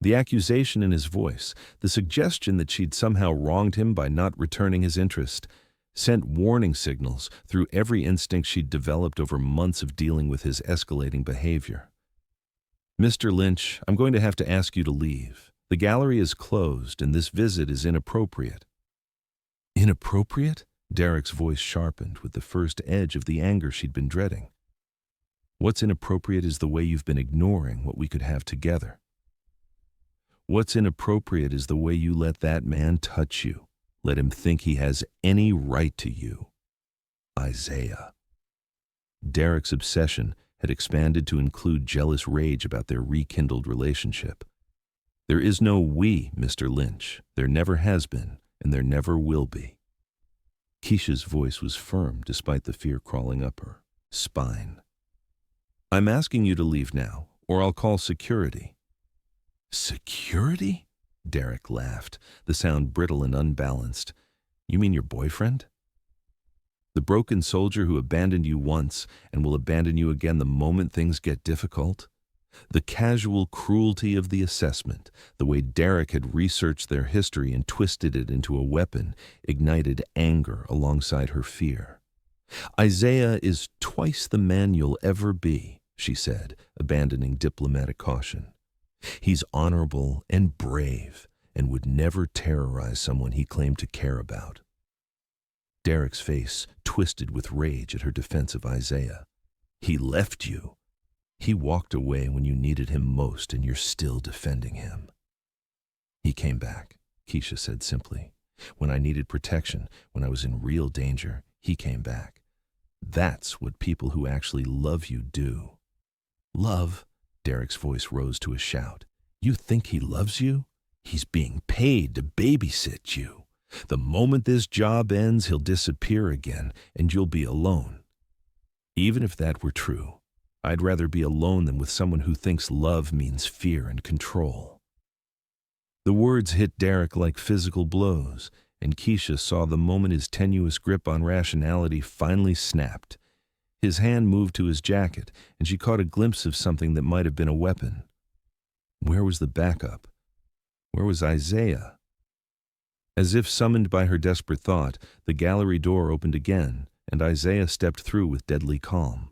The accusation in his voice, the suggestion that she'd somehow wronged him by not returning his interest, sent warning signals through every instinct she'd developed over months of dealing with his escalating behavior. "Mr. Lynch, I'm going to have to ask you to leave. The gallery is closed, and this visit is inappropriate." "Inappropriate?" Derek's voice sharpened with the first edge of the anger she'd been dreading. "What's inappropriate is the way you've been ignoring what we could have together. What's inappropriate is the way you let that man touch you, let him think he has any right to you. Isaiah." Derek's obsession had expanded to include jealous rage about their rekindled relationship. "There is no we, Mr. Lynch. There never has been, and there never will be." Keisha's voice was firm despite the fear crawling up her spine. "I'm asking you to leave now, or I'll call security." "Security?" Derek laughed, the sound brittle and unbalanced. "You mean your boyfriend? The broken soldier who abandoned you once and will abandon you again the moment things get difficult? The casual cruelty of the assessment, the way Derek had researched their history and twisted it into a weapon, ignited anger alongside her fear. "Isaiah is twice the man you'll ever be," she said, abandoning diplomatic caution. "He's honorable and brave and would never terrorize someone he claimed to care about." Derek's face twisted with rage at her defense of Isaiah. "He left you. He walked away when you needed him most, and you're still defending him." "He came back," Keisha said simply. "When I needed protection, when I was in real danger, he came back. That's what people who actually love you do." "Love?" Derek's voice rose to a shout. "You think he loves you? He's being paid to babysit you. The moment this job ends, he'll disappear again, and you'll be alone. Even if that were true, I'd rather be alone than with someone who thinks love means fear and control." The words hit Derek like physical blows, and Keisha saw the moment his tenuous grip on rationality finally snapped. His hand moved to his jacket, and she caught a glimpse of something that might have been a weapon. Where was the backup? Where was Isaiah? As if summoned by her desperate thought, the gallery door opened again, and Isaiah stepped through with deadly calm.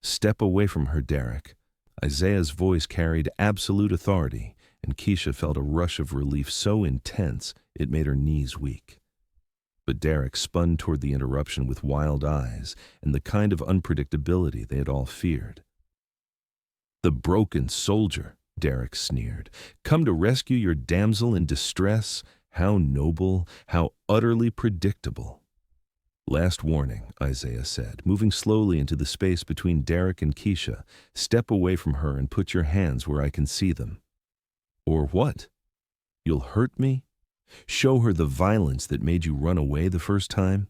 "Step away from her, Derek." Isaiah's voice carried absolute authority, and Keisha felt a rush of relief so intense it made her knees weak. But Derek spun toward the interruption with wild eyes and the kind of unpredictability they had all feared. "The broken soldier," Derek sneered. "Come to rescue your damsel in distress? How noble, how utterly predictable." "Last warning," Isaiah said, moving slowly into the space between Derek and Keisha. "Step away from her and put your hands where I can see them." "Or what? You'll hurt me? Show her the violence that made you run away the first time?"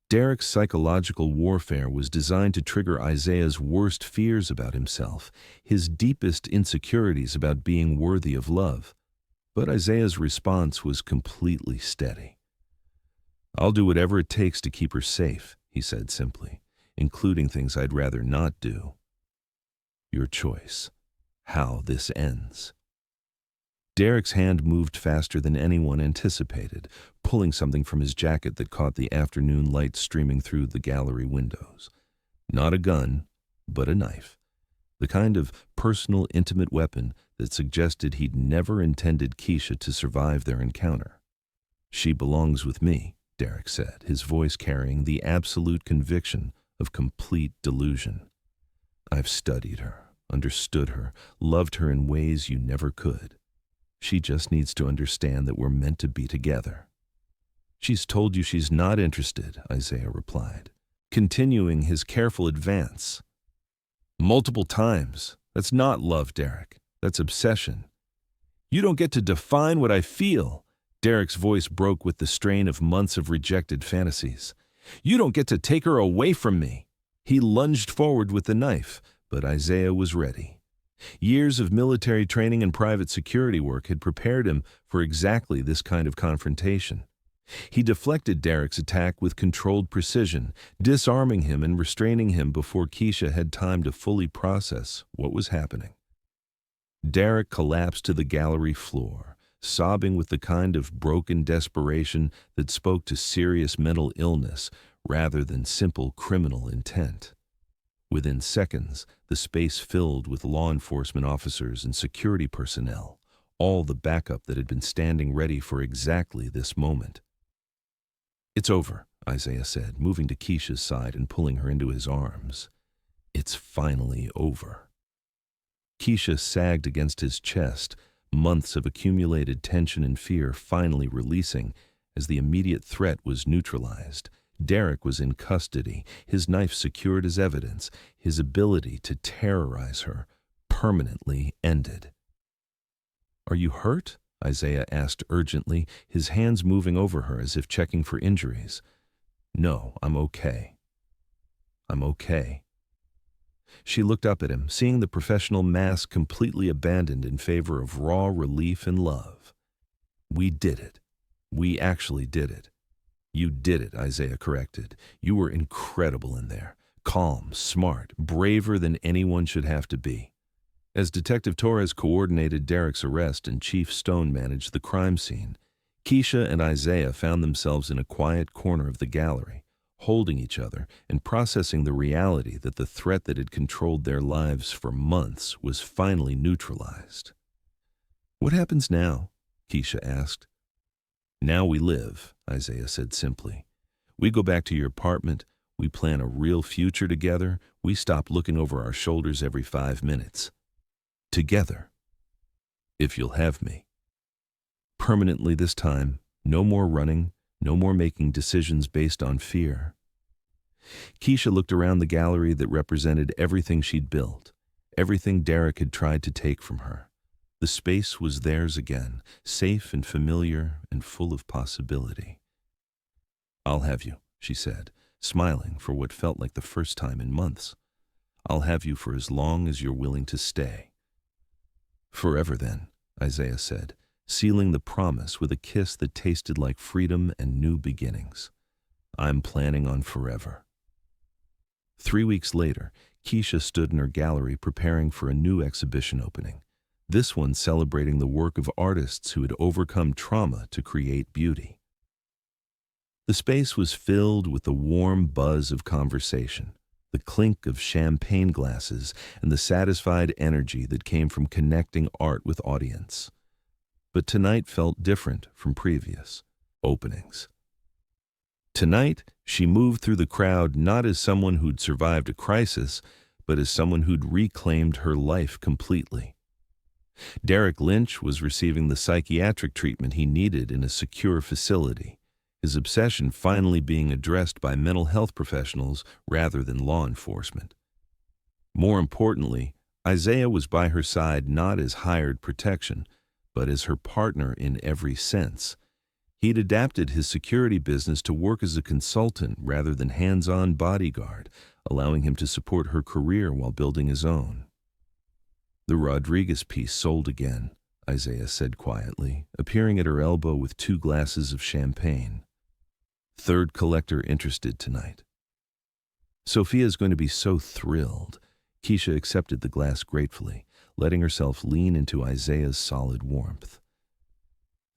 Derek's psychological warfare was designed to trigger Isaiah's worst fears about himself, his deepest insecurities about being worthy of love. But Isaiah's response was completely steady. "I'll do whatever it takes to keep her safe," he said simply, "including things I'd rather not do. Your choice. How this ends." Derek's hand moved faster than anyone anticipated, pulling something from his jacket that caught the afternoon light streaming through the gallery windows. Not a gun, but a knife. The kind of personal, intimate weapon that suggested he'd never intended Keisha to survive their encounter. "She belongs with me," Derek said, his voice carrying the absolute conviction of complete delusion. "I've studied her, understood her, loved her in ways you never could. She just needs to understand that we're meant to be together." "She's told you she's not interested," Isaiah replied, continuing his careful advance. "Multiple times. That's not love, Derek. That's obsession." "You don't get to define what I feel." Derek's voice broke with the strain of months of rejected fantasies. "You don't get to take her away from me." He lunged forward with the knife, but Isaiah was ready. Years of military training and private security work had prepared him for exactly this kind of confrontation. He deflected Derek's attack with controlled precision, disarming him and restraining him before Keisha had time to fully process what was happening. Derek collapsed to the gallery floor, sobbing with the kind of broken desperation that spoke to serious mental illness rather than simple criminal intent. Within seconds, the space filled with law enforcement officers and security personnel, all the backup that had been standing ready for exactly this moment. "It's over," Isaiah said, moving to Keisha's side and pulling her into his arms. "It's finally over." Keisha sagged against his chest, months of accumulated tension and fear finally releasing as the immediate threat was neutralized. Derek was in custody, his knife secured as evidence, his ability to terrorize her permanently ended. "Are you hurt?" Isaiah asked urgently, his hands moving over her as if checking for injuries. "No, I'm okay. I'm okay." She looked up at him, seeing the professional mask completely abandoned in favor of raw relief and love. "We did it. We actually did it." "You did it," Isaiah corrected. "You were incredible in there. Calm, smart, braver than anyone should have to be." As Detective Torres coordinated Derek's arrest and Chief Stone managed the crime scene, Keisha and Isaiah found themselves in a quiet corner of the gallery, holding each other and processing the reality that the threat that had controlled their lives for months was finally neutralized. "What happens now?" Keisha asked. "Now we live," Isaiah said simply. "We go back to your apartment, we plan a real future together, we stop looking over our shoulders every 5 minutes. Together. If you'll have me. Permanently this time, no more running, no more making decisions based on fear." Keisha looked around the gallery that represented everything she'd built, everything Derek had tried to take from her. The space was theirs again, safe and familiar and full of possibility. "I'll have you," she said, smiling for what felt like the first time in months. "I'll have you for as long as you're willing to stay." "Forever then," Isaiah said, sealing the promise with a kiss that tasted like freedom and new beginnings. "I'm planning on forever." 3 weeks later, Keisha stood in her gallery preparing for a new exhibition opening, this one celebrating the work of artists who had overcome trauma to create beauty. The space was filled with the warm buzz of conversation, the clink of champagne glasses, and the satisfied energy that came from connecting art with audience. But tonight felt different from previous openings. Tonight, she moved through the crowd not as someone who'd survived a crisis, but as someone who'd reclaimed her life completely. Derek Lynch was receiving the psychiatric treatment he needed in a secure facility, his obsession finally being addressed by mental health professionals rather than law enforcement. More importantly, Isaiah was by her side not as hired protection, but as her partner in every sense. He'd adapted his security business to work as a consultant rather than hands-on bodyguard, allowing him to support her career while building his own. The Rodriguez piece sold again, Isaiah said quietly, appearing at her elbow with 2 glasses of champagne. Third collector interested tonight. Sophia's going to be so thrilled. Keisha accepted the glass gratefully, letting herself lean into Isaiah's solid warmth.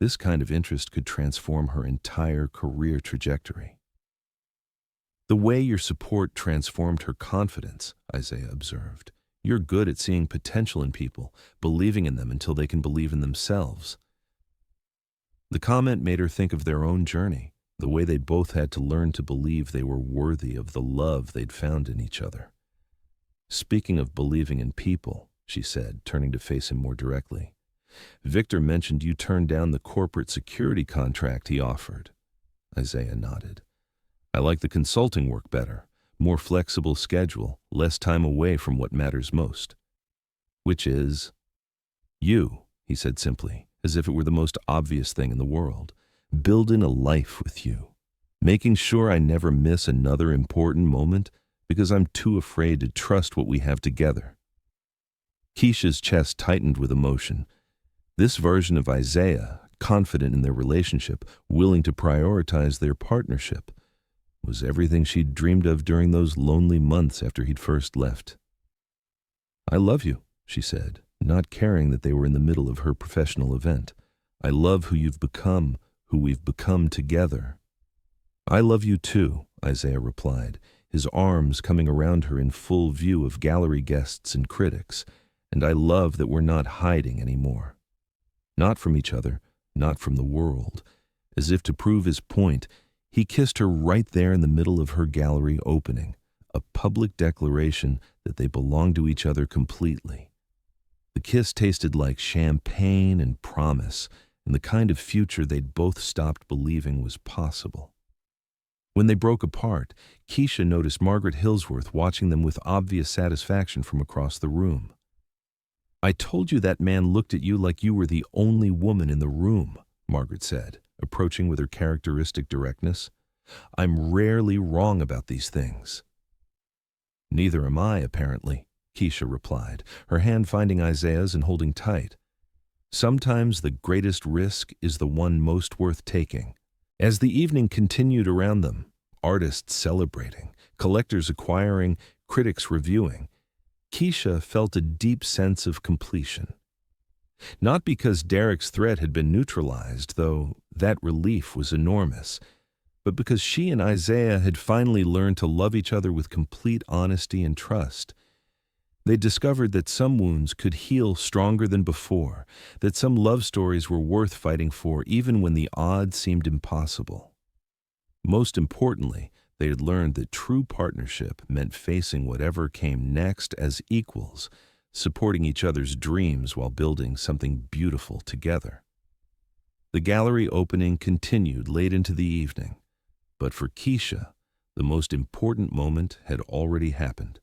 This kind of interest could transform her entire career trajectory. The way your support transformed her confidence, Isaiah observed. You're good at seeing potential in people, believing in them until they can believe in themselves. The comment made her think of their own journey, the way they both had to learn to believe they were worthy of the love they'd found in each other. Speaking of believing in people, she said, turning to face him more directly, Victor mentioned you turned down the corporate security contract he offered. Isaiah nodded. I like the consulting work better. More flexible schedule, less time away from what matters most. Which is you, he said simply, as if it were the most obvious thing in the world. Building a life with you. Making sure I never miss another important moment because I'm too afraid to trust what we have together. Keisha's chest tightened with emotion. This version of Isaiah, confident in their relationship, willing to prioritize their partnership, was everything she'd dreamed of during those lonely months after he'd first left. I love you, she said, not caring that they were in the middle of her professional event. I love who you've become, who we've become together. I love you too, Isaiah replied, his arms coming around her in full view of gallery guests and critics, and I love that we're not hiding anymore. Not from each other, not from the world. As if to prove his point, he kissed her right there in the middle of her gallery opening, a public declaration that they belonged to each other completely. The kiss tasted like champagne and promise, and the kind of future they'd both stopped believing was possible. When they broke apart, Keisha noticed Margaret Hillsworth watching them with obvious satisfaction from across the room. I told you that man looked at you like you were the only woman in the room, Margaret said, approaching with her characteristic directness. I'm rarely wrong about these things. Neither am I, apparently, Keisha replied, her hand finding Isaiah's and holding tight. Sometimes the greatest risk is the one most worth taking. As the evening continued around them, artists celebrating, collectors acquiring, critics reviewing, Keisha felt a deep sense of completion. Not because Derek's threat had been neutralized, though that relief was enormous, but because she and Isaiah had finally learned to love each other with complete honesty and trust. They discovered that some wounds could heal stronger than before, that some love stories were worth fighting for even when the odds seemed impossible. Most importantly, they had learned that true partnership meant facing whatever came next as equals, supporting each other's dreams while building something beautiful together. The gallery opening continued late into the evening, but for Keisha, the most important moment had already happened.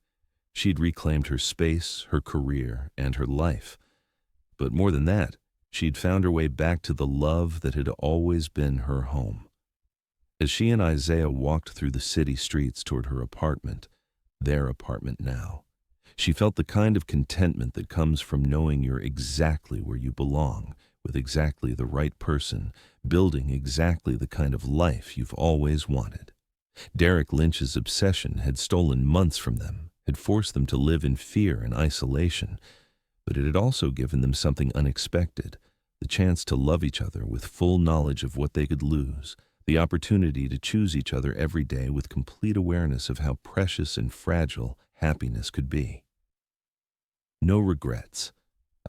She'd reclaimed her space, her career, and her life. But more than that, she'd found her way back to the love that had always been her home. As she and Isaiah walked through the city streets toward her apartment, their apartment now, she felt the kind of contentment that comes from knowing you're exactly where you belong, with exactly the right person, building exactly the kind of life you've always wanted. Derek Lynch's obsession had stolen months from them, had forced them to live in fear and isolation, but it had also given them something unexpected, the chance to love each other with full knowledge of what they could lose, the opportunity to choose each other every day with complete awareness of how precious and fragile happiness could be. No regrets,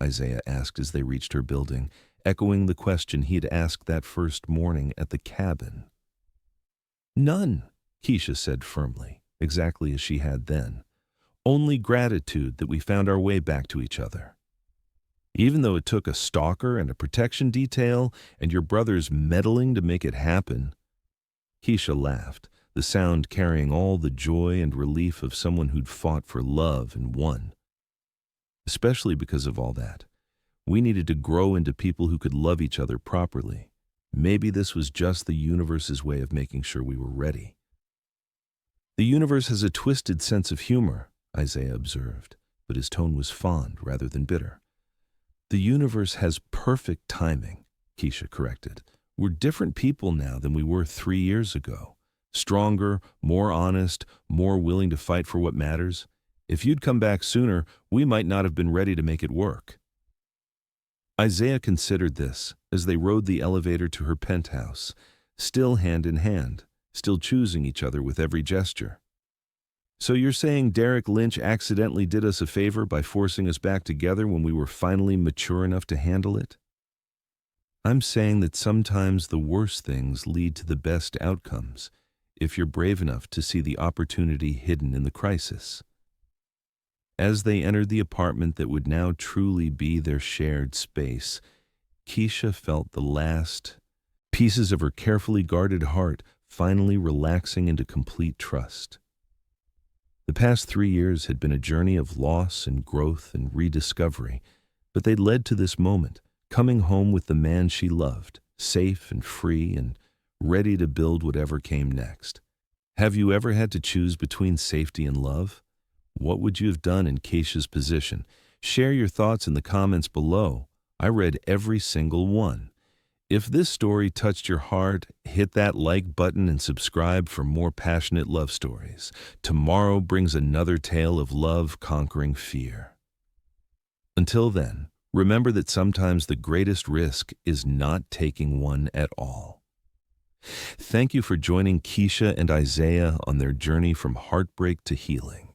Isaiah asked as they reached her building, echoing the question he had asked that first morning at the cabin. None, Keisha said firmly, exactly as she had then. Only gratitude that we found our way back to each other. Even though it took a stalker and a protection detail and your brother's meddling to make it happen. Keisha laughed, the sound carrying all the joy and relief of someone who'd fought for love and won. Especially because of all that, we needed to grow into people who could love each other properly, Maybe this was just the universe's way of making sure we were ready. The universe has a twisted sense of humor, Isaiah observed, but his tone was fond rather than bitter. The universe has perfect timing, Keisha corrected. We're different people now than we were 3 years ago. Stronger, more honest, more willing to fight for what matters. If you'd come back sooner, we might not have been ready to make it work. Isaiah considered this as they rode the elevator to her penthouse, still hand in hand, still choosing each other with every gesture. So you're saying Derek Lynch accidentally did us a favor by forcing us back together when we were finally mature enough to handle it? I'm saying that sometimes the worst things lead to the best outcomes if you're brave enough to see the opportunity hidden in the crisis. As they entered the apartment that would now truly be their shared space, Keisha felt the last pieces of her carefully guarded heart finally relaxing into complete trust. The past 3 years had been a journey of loss and growth and rediscovery, but they'd led to this moment, coming home with the man she loved, safe and free and ready to build whatever came next. Have you ever had to choose between safety and love? What would you have done in Keisha's position? Share your thoughts in the comments below. I read every single one. If this story touched your heart, hit that like button and subscribe for more passionate love stories. Tomorrow brings another tale of love conquering fear. Until then, remember that sometimes the greatest risk is not taking one at all. Thank you for joining Keisha and Isaiah on their journey from heartbreak to healing.